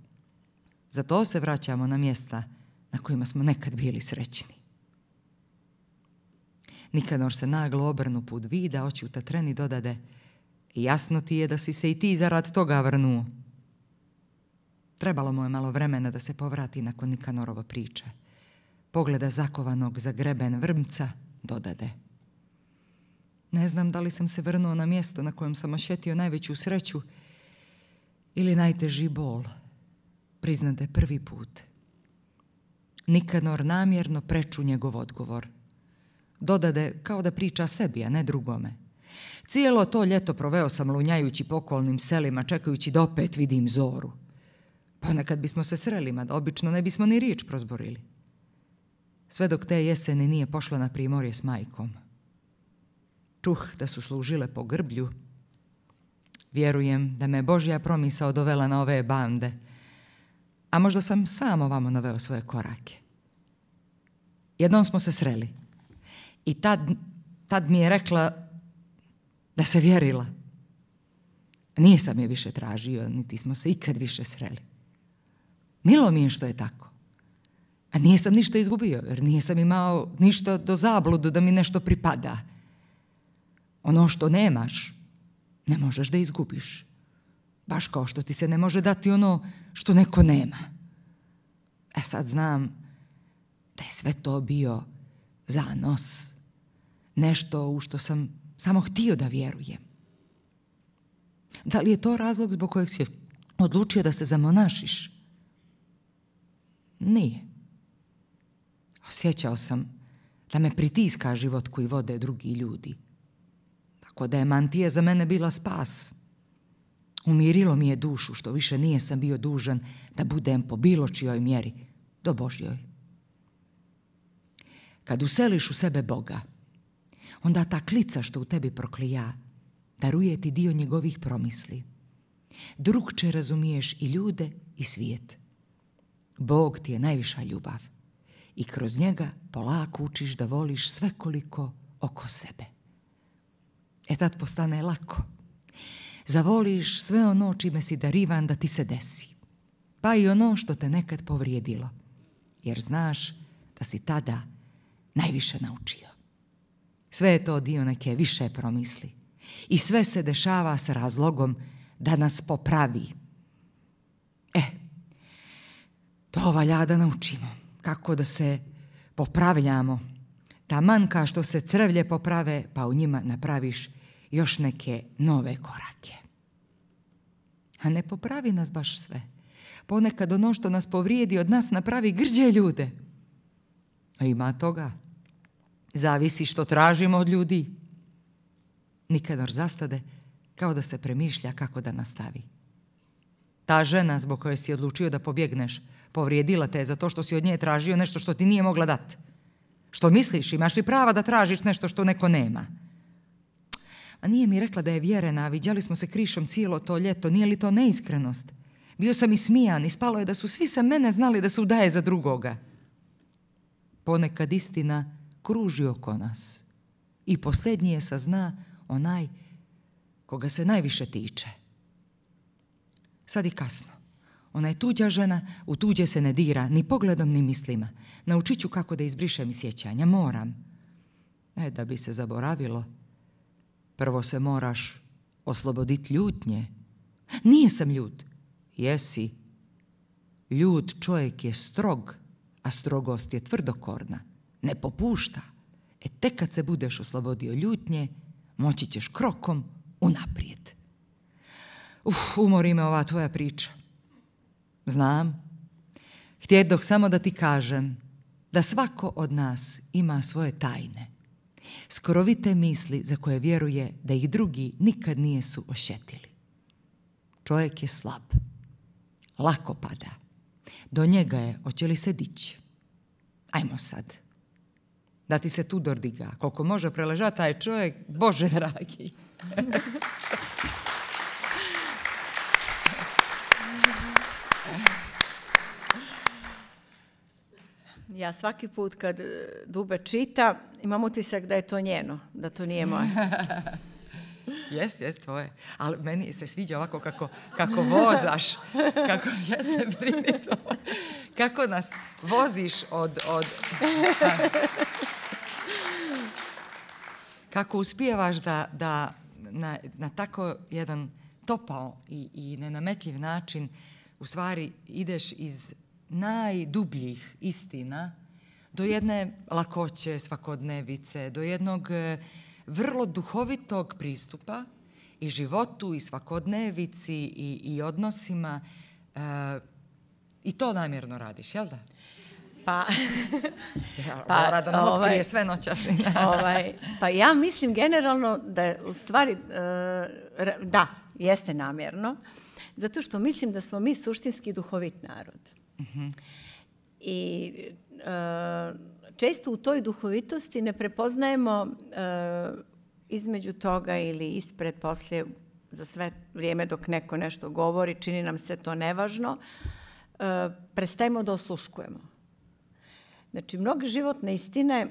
Zato se vraćamo na mjesta na kojima smo nekad bili srećni. Nikanor se naglo obrnu put Vida, oči u tatreni dodade: jasno ti je da si se i ti zarad toga vrnuo. Trebalo mu je malo vremena da se povrati nakon Nikanorova priče. Pogleda zakovanog za greben vrmca, dodade: ne znam da li sam se vrnuo na mjesto na kojem sam osjetio najveću sreću ili najteži bol, priznade prvi put. Nikanor namjerno preču njegov odgovor. Dodade kao da priča sebi, a ne drugome. Cijelo to ljeto proveo sam lunjajući po okolnim selima, čekajući da opet vidim zoru. Ponekad bismo se sreli, mada obično ne bismo ni riječ prozborili. Sve dok te jeseni nije pošla na primorje s majkom. Čuh da su služile po grblju. Vjerujem da me Božja promisao dovela na ove bande, a možda sam sam ovamo naveo svoje korake. Jednom smo se sreli i tad mi je rekla da se vjerila. Nije sam je više tražio, niti smo se ikad više sreli. Milo mi je što je tako. A nisam ništa izgubio, jer nisam imao ništa do zabludu da mi nešto pripada. Ono što nemaš, ne možeš da izgubiš. Baš kao što ti se ne može dati ono što neko nema. A sad znam da je sve to bio zanos. Nešto u što sam samo htio da vjerujem. Da li je to razlog zbog kojeg si odlučio da se zamonašiš? Nije. Osjećao sam da me pritiska život koji vode drugi ljudi. Tako da je mantija za mene bila spas. Umirilo mi je dušu što više nije sam bio dužan da budem po bilo čijoj mjeri do Božjoj. Kad useliš u sebe Boga, onda ta klica što u tebi proklija daruje ti dio njegovih promisli. Drugče razumiješ i ljude i svijet. Bog ti je najviša ljubav i kroz njega polako učiš da voliš svekoliko oko sebe. Tad postane lako. Zavoliš sve ono čime si darivan da ti se desi, pa i ono što te nekad povrijedilo, jer znaš da si tada najviše naučio. Sve je to dio neke više promisli i sve se dešava s razlogom da nas popravi. To valja da naučimo kako da se popravljamo. Taman kao što se crvlje poprave, pa u njima napraviš još neke nove korake. A ne popravi nas baš sve. Ponekad ono što nas povrijedi od nas napravi grđe ljude. A ima toga. Zavisi što tražimo od ljudi. Nikanor zastade kao da se premišlja kako da nastavi. Ta žena zbog koje si odlučio da pobjegneš povrijedila te zato što si od nje tražio nešto što ti nije mogla dati. Što misliš, imaš li prava da tražiš nešto što neko nema? A nije mi rekla da je vjerena, viđali smo se krišom cijelo to ljeto, nije li to neiskrenost? Bio sam i smijan, ispalo je da su svi sa mene znali da se udaje za drugoga. Ponekad istina kruži oko nas i posljednji je sazna onaj koga se najviše tiče. Sad je kasno. Ona je tuđa žena, u tuđe se ne dira, ni pogledom, ni mislima. Naučit ću kako da izbrišem iz sjećanja, moram. Da bi se zaboravilo, prvo se moraš osloboditi ljutnje. Nije sam ljut. Jesi. Ljut čovjek je strog, a strogost je tvrdokorna. Ne popušta. Tek kad se budeš oslobodio ljutnje, moći ćeš krokom unaprijed. Umori me ova tvoja priča. Znam. Htjedoh samo da ti kažem da svako od nas ima svoje tajne. Skrovite misli za koje vjeruje da ih drugi nikad nijesu osjetili. Čovjek je slab. Lako pada. Do njega je, hoće li se dići? Ajmo sad. Da ti se Tudor diga. Koliko može preležati taj čovjek, Bože dragi. Ja svaki put kad Dube čita, imam utisak da je to njeno, da to nije moje. Jes, tvoje. Ali meni se sviđa ovako kako vozaš, kako nas voziš od kako uspijevaš da na tako jedan topao i nenametljiv način u stvari ideš iz najdubljih istina do jedne lakoće svakodnevice, do jednog vrlo duhovitog pristupa i životu i svakodnevici i odnosima. I to namjerno radiš, jel da? Mora da nam otkrije sve noćasni. Pa ja mislim generalno da je u stvari, da, jeste namjerno, zato što mislim da smo mi suštinski duhovit narod. I često u toj duhovitosti ne prepoznajemo između toga ili ispred, poslije, za sve vrijeme dok neko nešto govori, čini nam se to nevažno, prestajemo da osluškujemo. Znači, mnoge životne istine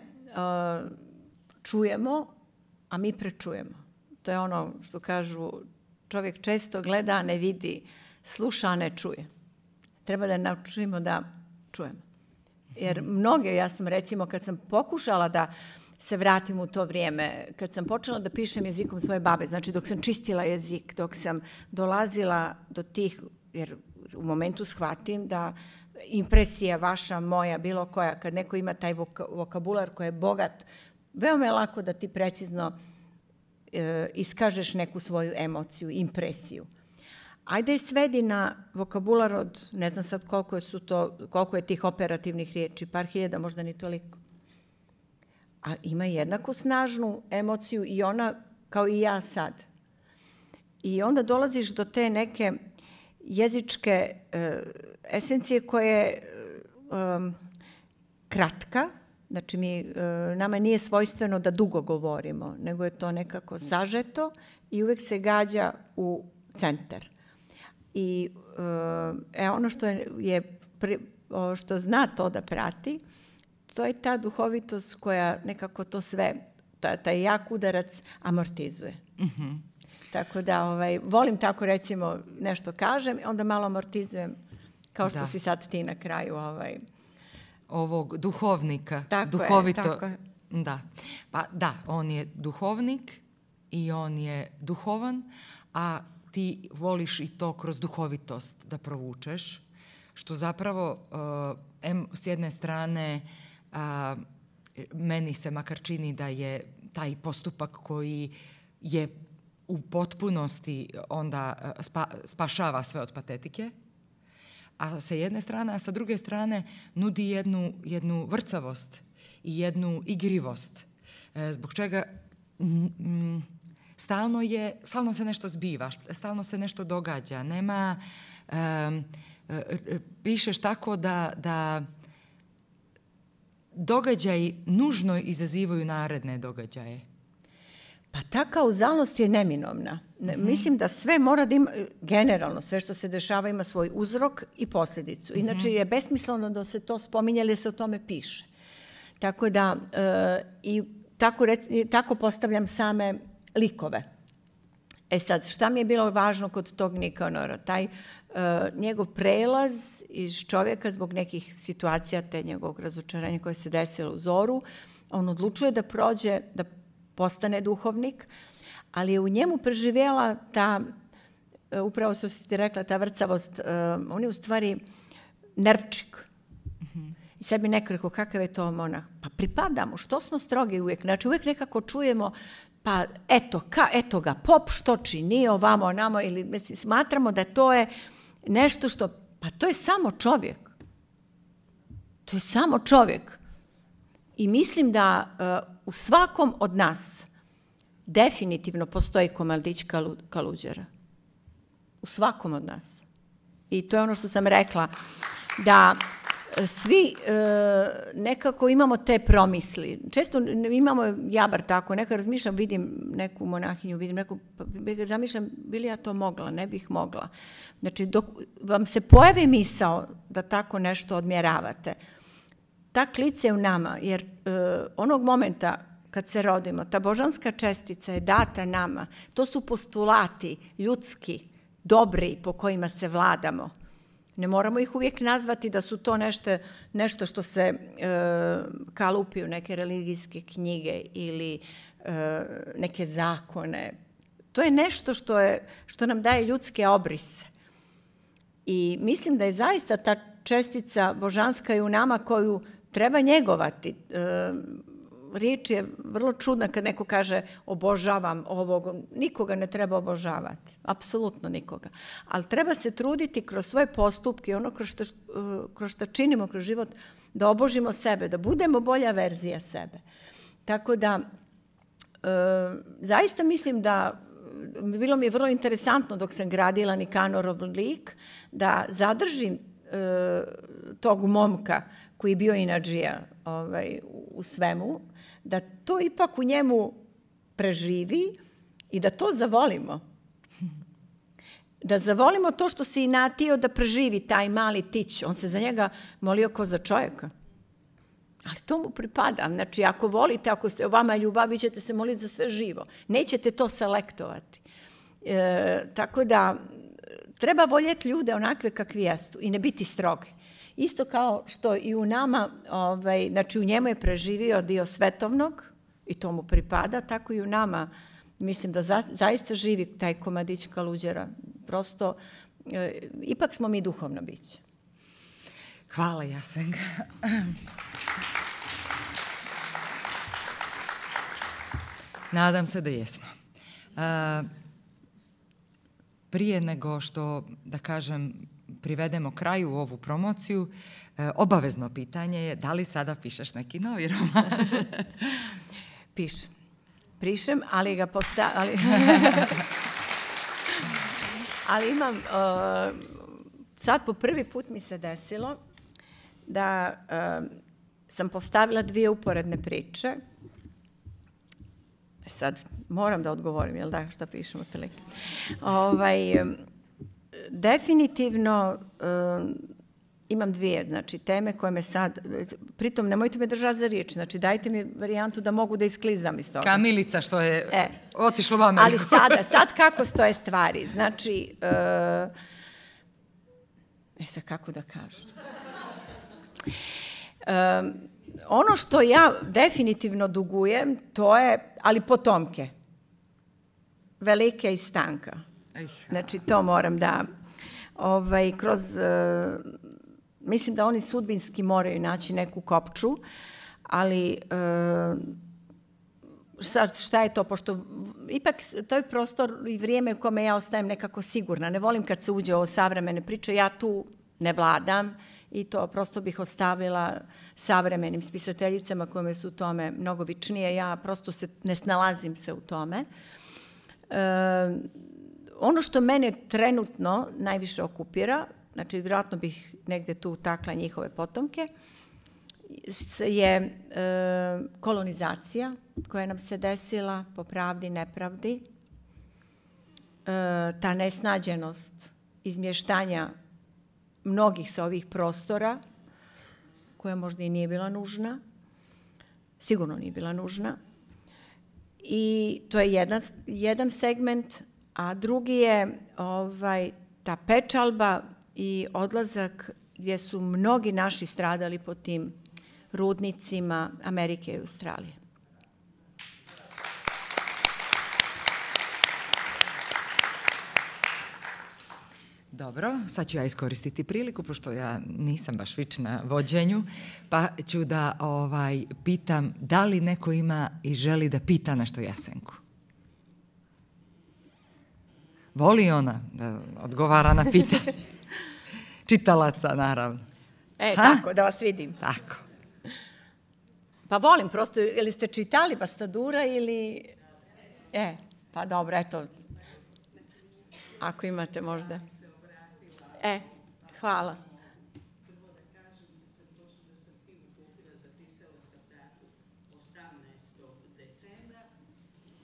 čujemo, a mi prečujemo. To je ono što kažu, čovjek često gleda, a ne vidi, sluša, a ne čuje. Treba da naučimo da čujemo. Jer mnoge, ja sam recimo, kad sam pokušala da se vratim u to vrijeme, kad sam počela da pišem jezikom svoje babe, znači dok sam čistila jezik, dok sam dolazila do tih, jer u momentu shvatim da impresija vaša, moja, bilo koja, kad neko ima taj vokabular koji je bogat, veoma je lako da ti precizno iskažeš neku svoju emociju, impresiju. Ajde je svedi na vokabular od, ne znam sad koliko je tih operativnih riječi, par hiljada, možda ni toliko. A ima jednako snažnu emociju i ona kao i ja sad. I onda dolaziš do te neke jezičke esencije koja je kratka. Znači, nama nije svojstveno da dugo govorimo, nego je to nekako sažeto i uvek se gađa u centar. I ono što zna to da prati, to je ta duhovitost koja nekako to sve, taj jak udarac amortizuje. Mm-hmm. Tako da volim tako recimo nešto kažem, onda malo amortizujem kao što si sad ti na kraju ovog duhovnika. Tako je. Da. Pa da, on je duhovnik i on je duhovan, a ti voliš i to kroz duhovitost da provučeš, što zapravo s jedne strane meni se makar čini da je taj postupak koji je u potpunosti onda spašava sve od patetike, a sa jedne strane, a sa druge strane nudi jednu vrcavost i jednu igrivost, zbog čega stalno se nešto zbiva, stalno se nešto događa. Nema, pišeš tako da događaji nužno izazivaju naredne događaje. Pa ta kauzalnost je neminovna. Mislim da sve mora da ima, generalno sve što se dešava ima svoj uzrok i posljedicu. Inače je besmisleno da se to spominje, ali se o tome piše. Tako da, i tako postavljam same likove. E sad, šta mi je bilo važno kod tog Nikanora? Taj njegov prelaz iz čovjeka zbog nekih situacija, te njegovog razočaranja koje se desilo u Zoru, on odlučuje da prođe, da postane duhovnik, ali je u njemu preživjela ta, upravo što si ti rekla, ta vrcavost, on je u stvari nervčik. I sad mi neko rekao, kakav je to monah? Pa pripadamo, što smo strogi uvijek? Znači uvijek nekako čujemo, pa eto ga, pop što čini ovamo, namo, ili smatramo da to je nešto što, pa to je samo čovjek. To je samo čovjek. I mislim da u svakom od nas definitivno postoji komadić Kaluđera. U svakom od nas. I to je ono što sam rekla, da svi nekako imamo te promisli. Često imamo, ja bar tako, nekad razmišljam, vidim neku monahinju, zamišljam, bi li ja to mogla, ne bih mogla. Znači, dok vam se pojavi misao da tako nešto odmjeravate, ta klica je u nama, jer onog momenta kad se rodimo, ta božanska čestica je data nama. To su postulati ljudski, dobri, po kojima se vladamo. Ne moramo ih uvijek nazvati da su to nešto što se kalupi u neke religijske knjige ili neke zakone. To je nešto što nam daje ljudske obrise. I mislim da je zaista ta čestica božanska i u nama koju treba njegovati. Riječ je vrlo čudna kad neko kaže obožavam ovog. Nikoga ne treba obožavati. Apsolutno nikoga. Ali treba se truditi kroz svoje postupke, ono kroz što činimo kroz život, da obožimo sebe, da budemo bolja verzija sebe. Tako da, zaista mislim da bilo mi je vrlo interesantno dok sam gradila Nikanorov lik, da zadržim tog momka koji je bio inadžija u svemu, da to ipak u njemu preživi i da to zavolimo. Da zavolimo to što se inatio da preživi taj mali tić. On se za njega molio ko za čovjeka. Ali to mu pripada. Znači, ako volite, ako ste o vama ljubav, vi ćete se moliti za sve živo. Nećete to selektovati. Tako da, treba voljeti ljude onakve kakvi jesu i ne biti strogi. Isto kao što i u nama, znači u njemu je preživio dio svetovnog i to mu pripada, tako i u nama mislim da zaista živi taj komadić Kaluđera. Prosto, ipak smo mi duhovno biće. Hvala, Jasenka. Nadam se da jesmo. Prije nego što, da kažem, privedemo kraju ovu promociju, obavezno pitanje je da li sada pišeš neki novi roman? Pišem, ali ga ali imam, sad po prvi put mi se desilo da sam postavila 2 uporedne priče. Sad moram da odgovorim, jel da, šta pišem otprilike. Definitivno imam 2, znači teme koje me sad, pritom nemojte me držati za riječ, znači dajte mi varijantu da mogu da isklizam iz toga. Kamilica što je otišla u Ameriku. Ali sad kako stoje stvari, znači, sad kako da kažem. Ono što ja definitivno dugujem, to je, ali potomke. Velike iz Stanka. Znači, to moram da, kroz, mislim da oni sudbinski moraju naći neku kopču, ali šta je to, pošto ipak to je prostor i vrijeme u kome ja ostajem nekako sigurna. Ne volim kad se uđe o savremene priče, ja tu ne vladam i to prosto bih ostavila savremenim spisateljicama koje su u tome mnogo vičnije. Ja prosto ne snalazim se u tome. Ono što mene trenutno najviše okupira, znači vjerojatno bih negdje tu takla njihove potomke, je kolonizacija koja nam se desila po pravdi i nepravdi, ta nesnađenost izmještanja mnogih sa ovih prostora, koja možda i nije bila nužna, sigurno nije bila nužna. I to je jedan segment, a drugi je ta pečalba i odlazak gdje su mnogi naši stradali po tim rudnicima Amerike i Australije. Dobro, sad ću ja iskoristiti priliku, pošto ja nisam baš vična vođenju, pa ću da pitam da li neko ima i želi da pita nešto Jasenku. Voli ona da odgovara na pitanje. Čitalaca, naravno. Tako, da vas vidim. Tako. Pa volim, prosto, ili ste čitali Bastadura ili... pa dobro, eto. Ako imate možda. Hvala. Prvo da kažem da sam knjigu kupila, zapisala sam datum 18. decembra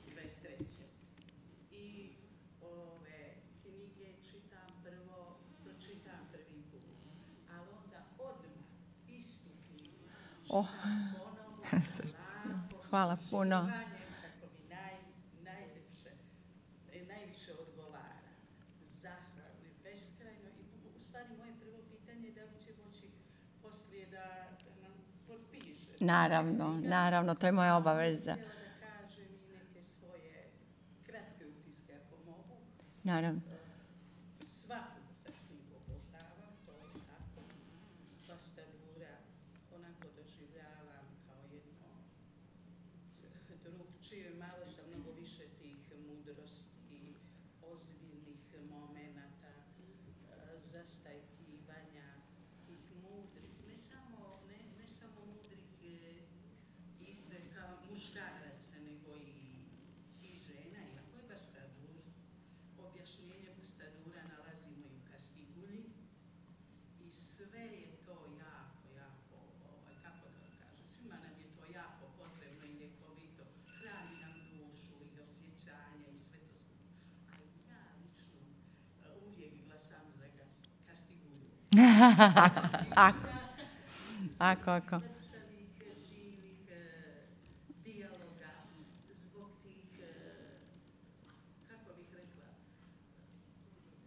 23. I ove knjige pročitam prvi put, ali onda odmah istu knjigu ponovno, hvala puno. kako mi najviše odgovara. Zahvalni, beskrajno. I u stvari moje prvo pitanje je da li će moći poslije da nam potpiše. Naravno, to je moja obaveza. Htjela da kažem i neke svoje kratke utiske ako mogu. Naravno. Svaku sa knjigu obožavam, to je tako. Bastadura onako doživljavam kao jedno drugčije, malo sa mnogo više tih mudrosti, ozbiljnih momenata, zastajkivanja, tih mudrih, ne samo mudrih izreka muškaraca, nego i žena. Iako je Bastadur, objašnjenje Bastadura nalazimo i u Kastigulji i sve je to jako, kako da vam kažem, svima nam je to jako potrebno i ljekovito, hrani nam dušu i osjećanja i sve to skupo. Ali ja lično uvijek glasam za Kastigulju. Ako. Živih dijaloga, zbog tih, kako bih rekla,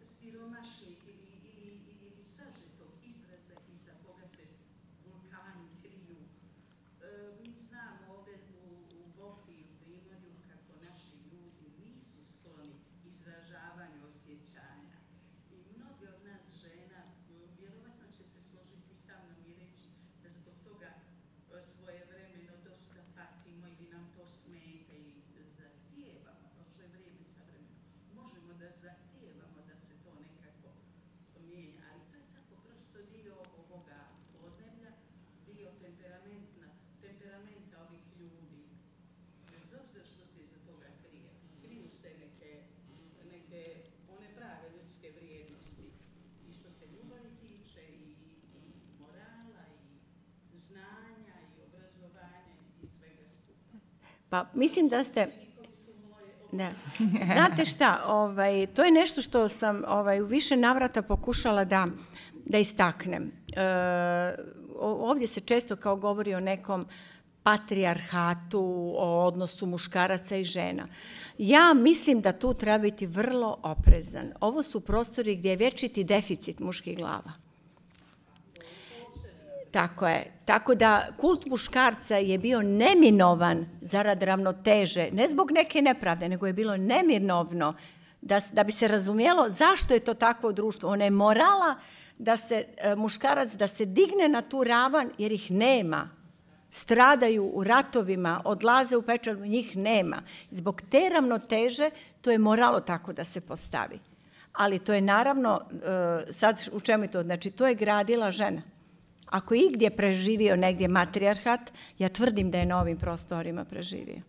siromašnih ili sažetog izraza iza koga se vulkani kriju. Mi znamo ovdje u Boki i u Primorju kako naši ljudi nisu skloni izražavanju osjećanja. I mnogi od nas žena vjerovatno će se složiti sa mnom i reći da zbog toga Pa mislim da ste... Ne. Znate šta, to je nešto što sam u više navrata pokušala da istaknem. Ovdje se često kao govori o nekom patrijarhatu, o odnosu muškaraca i žena. Ja mislim da tu treba biti vrlo oprezan. Ovo su prostori gdje je vječiti deficit muških glava. Tako je. Tako da kult muškarca je bio neminovan zarad ravnoteže, ne zbog neke nepravde, nego je bilo neminovno da bi se razumjelo zašto je to takvo društvo. Ona je morala da se muškarac da se digne na tu ravan jer ih nema. Stradaju u ratovima, odlaze u pečaru, njih nema. Zbog te ravnoteže to je moralo tako da se postavi. Ali to je naravno, sad u čemu je to? Znači to je gradila žena. Ako je igdje preživio negdje matrijarhat, ja tvrdim da je na ovim prostorima preživio.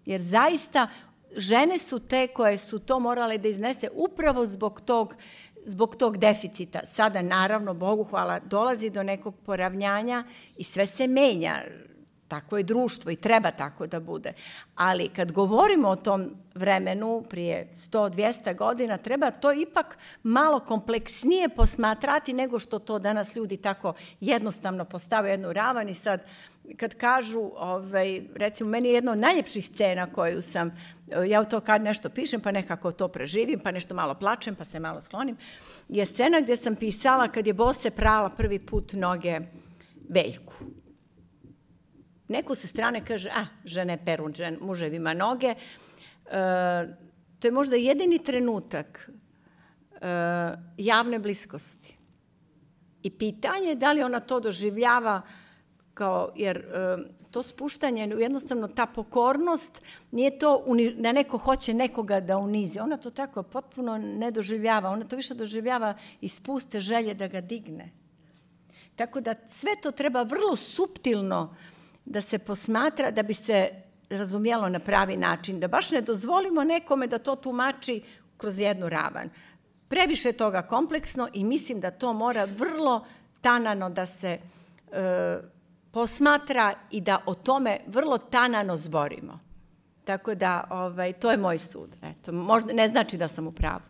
Jer zaista žene su te koje su to morale da iznese upravo zbog tog deficita. Sada, naravno, Bogu hvala, dolazi do nekog poravnjanja i sve se menja. Tako je društvo i treba tako da bude. Ali kad govorimo o tom vremenu prije 100-200 godina, treba to ipak malo kompleksnije posmatrati nego što to danas ljudi tako jednostavno postave jednu ravan i sad kad kažu, recimo meni je jedna od najljepših scena koju sam, ja u to kad nešto pišem pa nekako to preživim, pa nešto malo plačem, pa se malo sklonim, je scena gdje sam pisala kad je Bose prala prvi put noge Veljku. Neko sa strane kaže, žene peru muževima noge. To je možda jedini trenutak javne bliskosti. I pitanje je da li ona to doživljava kao, jer to spuštanje, jednostavno ta pokornost, nije to da neko hoće nekoga da unizi. Ona to tako potpuno ne doživljava. Ona to više doživljava iz puste želje da ga digne. Tako da sve to treba vrlo suptilno da se posmatra, da bi se razumjelo na pravi način, da baš ne dozvolimo nekome da to tumači kroz jednu ravan. Previše je toga kompleksno i mislim da to mora vrlo tanano da se posmatra i da o tome vrlo tanano zborimo. Tako da to je moj sud. Eto, možda ne znači da sam u pravu.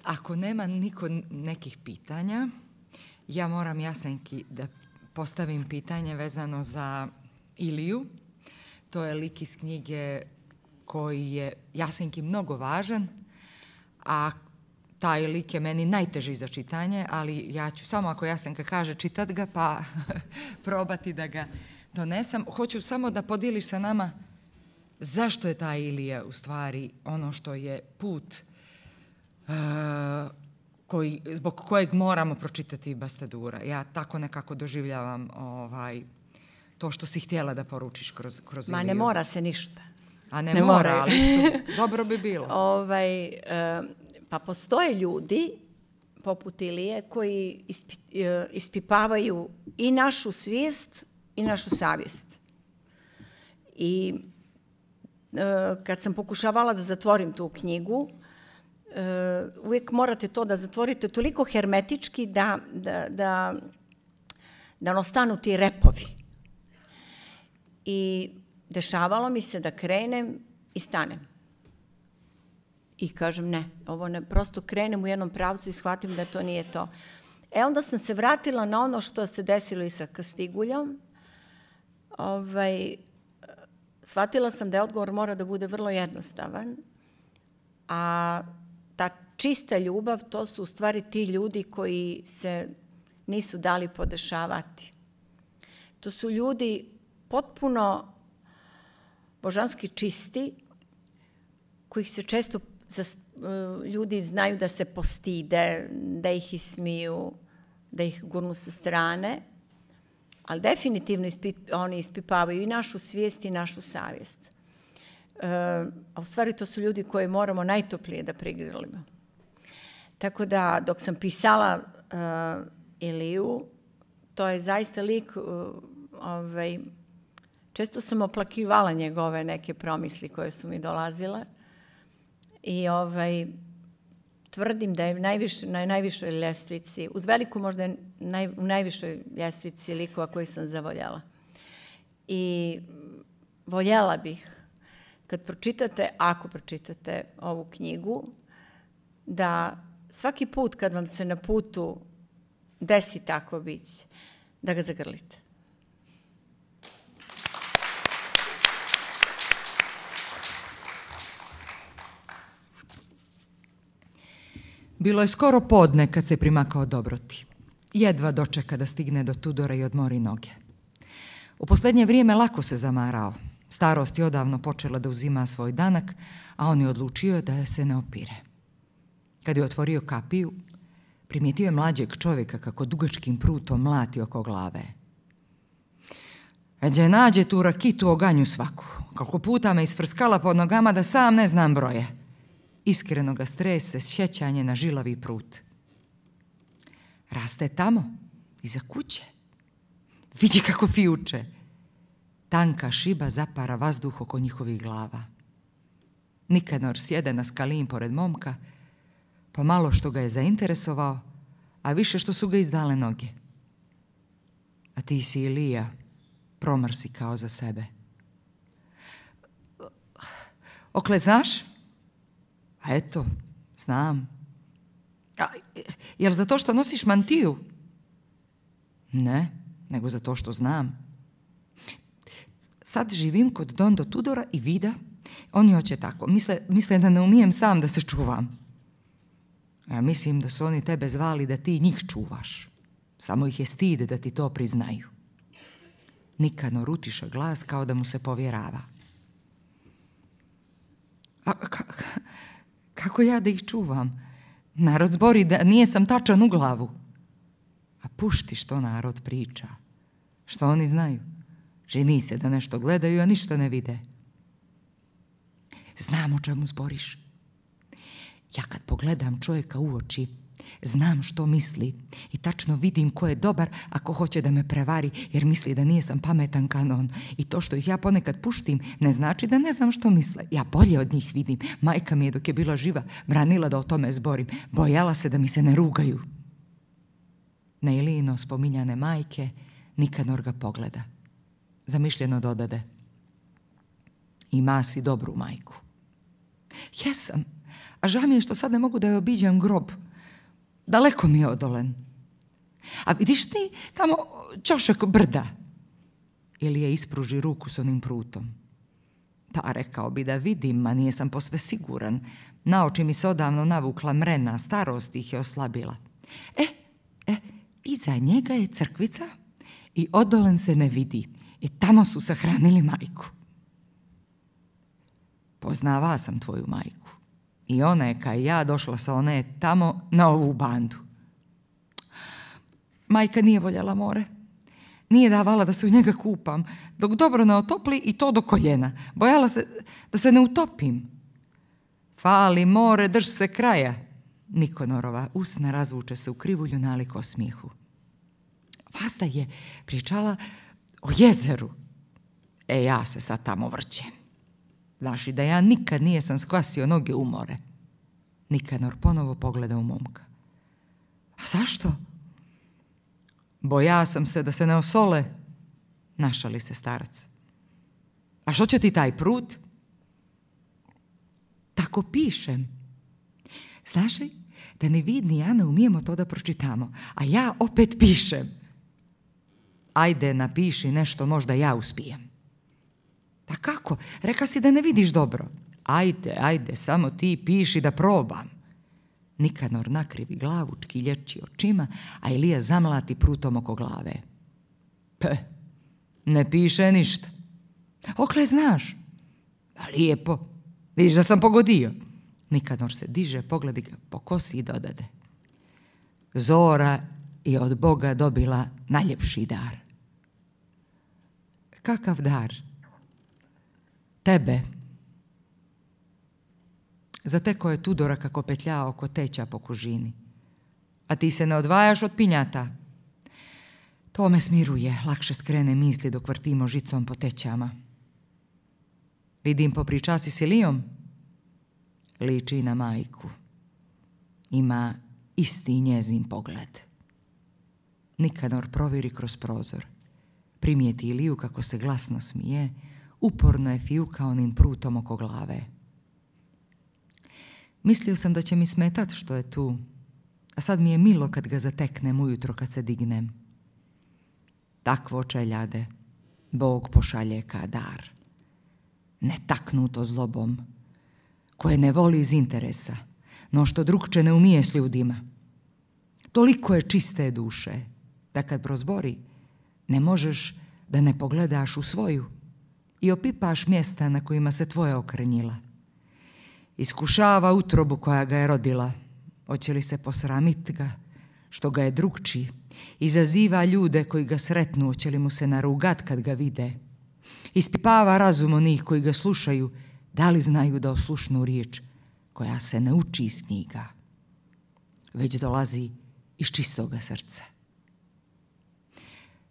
Ako nema niko nekih pitanja, ja moram Jasenki da postavim pitanje vezano za Iliju. To je lik iz knjige koji je Jasenki mnogo važan, a taj lik je meni najteži za čitanje, ali ja ću samo ako Jasenka kaže čitat ga pa probati da ga donesem. Hoću samo da podijeliš sa nama zašto je ta Ilija u stvari ono što je put zbog kojeg moramo pročitati Bastadura. Ja tako nekako doživljavam to što si htjela da poručiš kroz Iliju. Ma ne mora se ništa. A ne mora, ali dobro bi bilo. Pa postoje ljudi poput Ilije koji ispipavaju i našu svijest i našu savjest. I kad sam pokušavala da zatvorim tu knjigu, uvijek morate to da zatvorite toliko hermetički da ostanu ti repovi. I dešavalo mi se da krenem i stanem. I kažem ne, ovo ne, prosto krenem u jednom pravcu i shvatim da to nije to. Onda sam se vratila na ono što se desilo i sa Kastiguljom. Shvatila sam da odgovor mora da bude vrlo jednostavan, a ta čista ljubav, to su u stvari ti ljudi koji se nisu dali podešavati. To su ljudi potpuno božanski čisti, kojih se često ljudi znaju da se postide, da ih ismiju, da ih gurnu sa strane, ali definitivno oni ispipavaju i našu svijest i našu savjest. A u stvari to su ljudi koje moramo najtoplije da prigrlimo. Tako da dok sam pisala Iliju, to je zaista lik, često sam oplakivala njegove neke promisli koje su mi dolazile i tvrdim da je na najvišoj ljestvici, uz veliku možda u najvišoj ljestvici likova koji sam zavoljela. I voljela bih, kad pročitate, ako pročitate ovu knjigu, da svaki put kad vam se na putu desi tako bić, da ga zagrlite. Bilo je skoro podne kad se primakao Dobroti. Jedva dočeka da stigne do Tudora i odmori noge. U posljednje vrijeme lako se zamarao. Starost je odavno počela da uzima svoj danak, a on je odlučio da je se ne opire. Kad je otvorio kapiju, primijetio je mlađeg čovjeka kako dugačkim prutom mlati oko glave. Eđe nađe tu rakitu oganju svaku, koliko puta me isfrskala pod nogama da sam ne znam broje. Iskreno ga strese sjećanje na žilavi prut. Raste tamo, iza kuće. Vidi kako fijuče. Tanka šiba zapara vazduh oko njihovih glava. Nikanor sjede na skalin pored momka, pomalo što ga je zainteresovao, a više što su ga izdale noge. A ti si Ilija, promrsi kao za sebe. Okle, znaš? A eto, znam. A, jel za to što nosiš mantiju? Ne, nego za to što znam. Sad živim kod Dondo Tudora i Vida. Oni hoće tako. Misle da ne umijem sam da se čuvam. Ja mislim da su oni tebe zvali da ti njih čuvaš. Samo ih je stid da ti to priznaju. Nikanor utiša glas kao da mu se povjerava. A kako ja da ih čuvam? Narod zbori da nije sam tačan u glavu. A pušti što narod priča. Što oni znaju? Ženi se da nešto gledaju, a ništa ne vide. Znam o čemu zboriš. Ja kad pogledam čovjeka u oči, znam što misli i tačno vidim ko je dobar ako hoće da me prevari, jer misli da nije sam pametan kanon. I to što ih ja ponekad puštim ne znači da ne znam što misle. Ja bolje od njih vidim. Majka mi je dok je bila živa branila da o tome zborim. Bojala se da mi se ne rugaju. Na Ilijino spominjane majke Nikanor ga pogleda. Zamišljeno dodade. Ima si dobru majku. Jesam, a žao mi je što sad ne mogu da joj obiđam grob. Daleko mi je odolen. A vidiš ti tamo ćošak brda? Ili je ispruži ruku s onim prutom. Pa rekao bi da vidim, a nije sam posve siguran. Na oči mi se odavno navukla mrena, starost ih je oslabila. Iza njega je crkvica i odolen se ne vidi. I tamo su sahranili majku. Poznava sam tvoju majku. I ona je kao ja došla sa one tamo na ovu bandu. Majka nije voljela more. Nije davala da se u njega kupam, dok dobro ne otopli i to do koljena. Bojala se da se ne utopim. Fali more, drž se kraja. Nikonorova usna razvuče se u krivulju nalik osmijehu. Vasta je pričala o jezeru. Ja se sad tamo vrćem. Znaš i da ja nikad nisam skvasio noge u more. Nikanor ponovo pogleda u momka. A zašto? Boja sam se da se ne osole. Našali se starac. A što će ti taj prut? Tako pišem. Znaš li da ni vi ni ja ne umijemo to da pročitamo, a ja opet pišem. Ajde, napiši nešto, možda ja uspijem. Pa kako? Reka si da ne vidiš dobro. Ajde, samo ti piši da probam. Nikanor nakrivi glavu čkiljeći očima, a Ilija zamlati prutom oko glave. Ne piše ništa. Okle znaš? A lijepo. Vidiš da sam pogodio. Nikanor se diže, pogledi ga po kosi i dodade. Zora je od Boga dobila najljepši dar. Kakav dar? Tebe. Zateko je Tudora kako petlja oko teća po kužini. A ti se ne odvajaš od pinjata. To me smiruje, lakše skrene misli dok vrtimo žicom po tećama. Vidim popričasi s Ilijom. Liči na majku. ima isti njezin pogled. Nikanor proviri kroz prozor. Primijeti Iliju kako se glasno smije, uporno je fijuka onim prutom oko glave. Mislio sam da će mi smetat što je tu, a sad mi je milo kad ga zateknem ujutro kad se dignem. Takvo čeljade Bog pošalje ka dar, netaknuto zlobom, koje ne voli iz interesa, no što drugče ne umije s ljudima. Toliko je čiste duše, da kad prozbori, ne možeš da ne pogledaš u svoju i opipaš mjesta na kojima se tvoja okrenjila. Iskušava utrobu koja ga je rodila, hoće li se posramit ga, što ga je drugčiji, izaziva ljude koji ga sretnu, hoće li mu se narugat kad ga vide. Ispipava razum onih koji ga slušaju, da li znaju da oslušnu riječ koja se ne uči iz knjiga, već dolazi iz čistoga srca.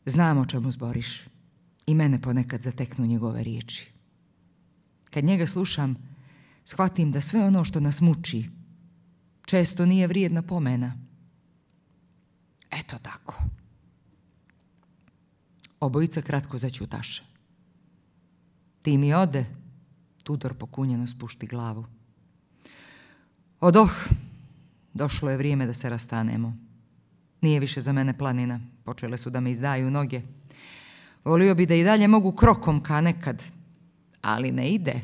Znam o čemu zboriš i mene ponekad zateknu njegove riječi. Kad njega slušam, shvatim da sve ono što nas muči često nije vrijedna pomena. Eto tako. Obojica kratko zaćutaše. Ti mi ode, Tudor pokunjeno spušti glavu. Odoh, došlo je vrijeme da se rastanemo. Nije više za mene planina, počele su da me izdaju noge. Volio bi da i dalje mogu krokom ka nekad, ali ne ide.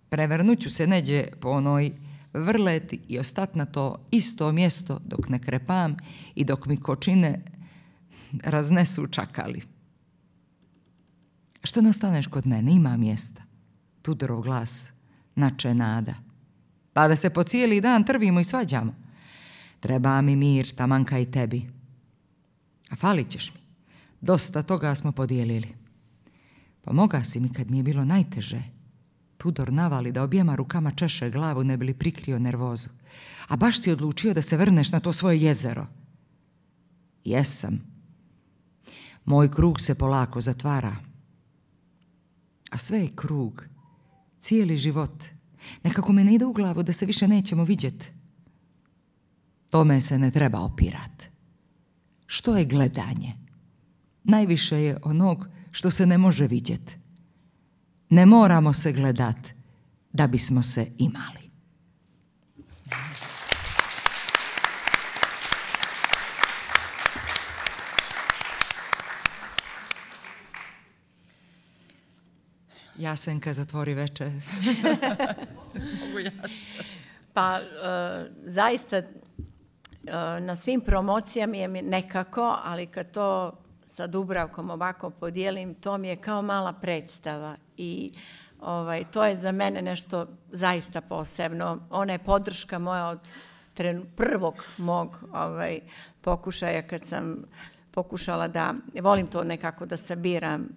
Prevrnuću se neđe po onoj vrleti i ostat na to isto mjesto dok ne krepam i dok mi kočine raznesu čakali. Što ne ostaneš kod mene, ima mjesta. Tudorov glas nače nada. Pa da se po cijeli dan trvimo i svađamo. Treba mi mir, tamanka i tebi. A falit ćeš mi. Dosta toga smo podijelili. Pomoga si mi kad mi je bilo najteže. Tudor navali da objema rukama češe glavu ne bi li prikrio nervozu. A baš si odlučio da se vrneš na to svoje jezero. Jesam. Moj krug se polako zatvara. A sve je krug. Cijeli život. Nekako me ne ide u glavu da se više nećemo vidjeti. Tome se ne treba opirat. Što je gledanje? Najviše je onog što se ne može vidjeti. Ne moramo se gledat da bismo se imali. Jasenka, zatvori večer. Pa, zaista, na svim promocijama je mi nekako, ali kad to sa Dubravkom ovako podijelim, to mi je kao mala predstava i to je za mene nešto zaista posebno. Ona je podrška moja od prvog mog pokušaja kad sam pokušala da, volim to nekako da sabiram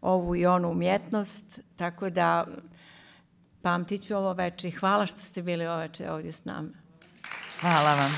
ovu i onu umjetnost, tako da pamtit ću ovo večer. Hvala što ste bili ovo večer ovdje s nama. Hvala vam.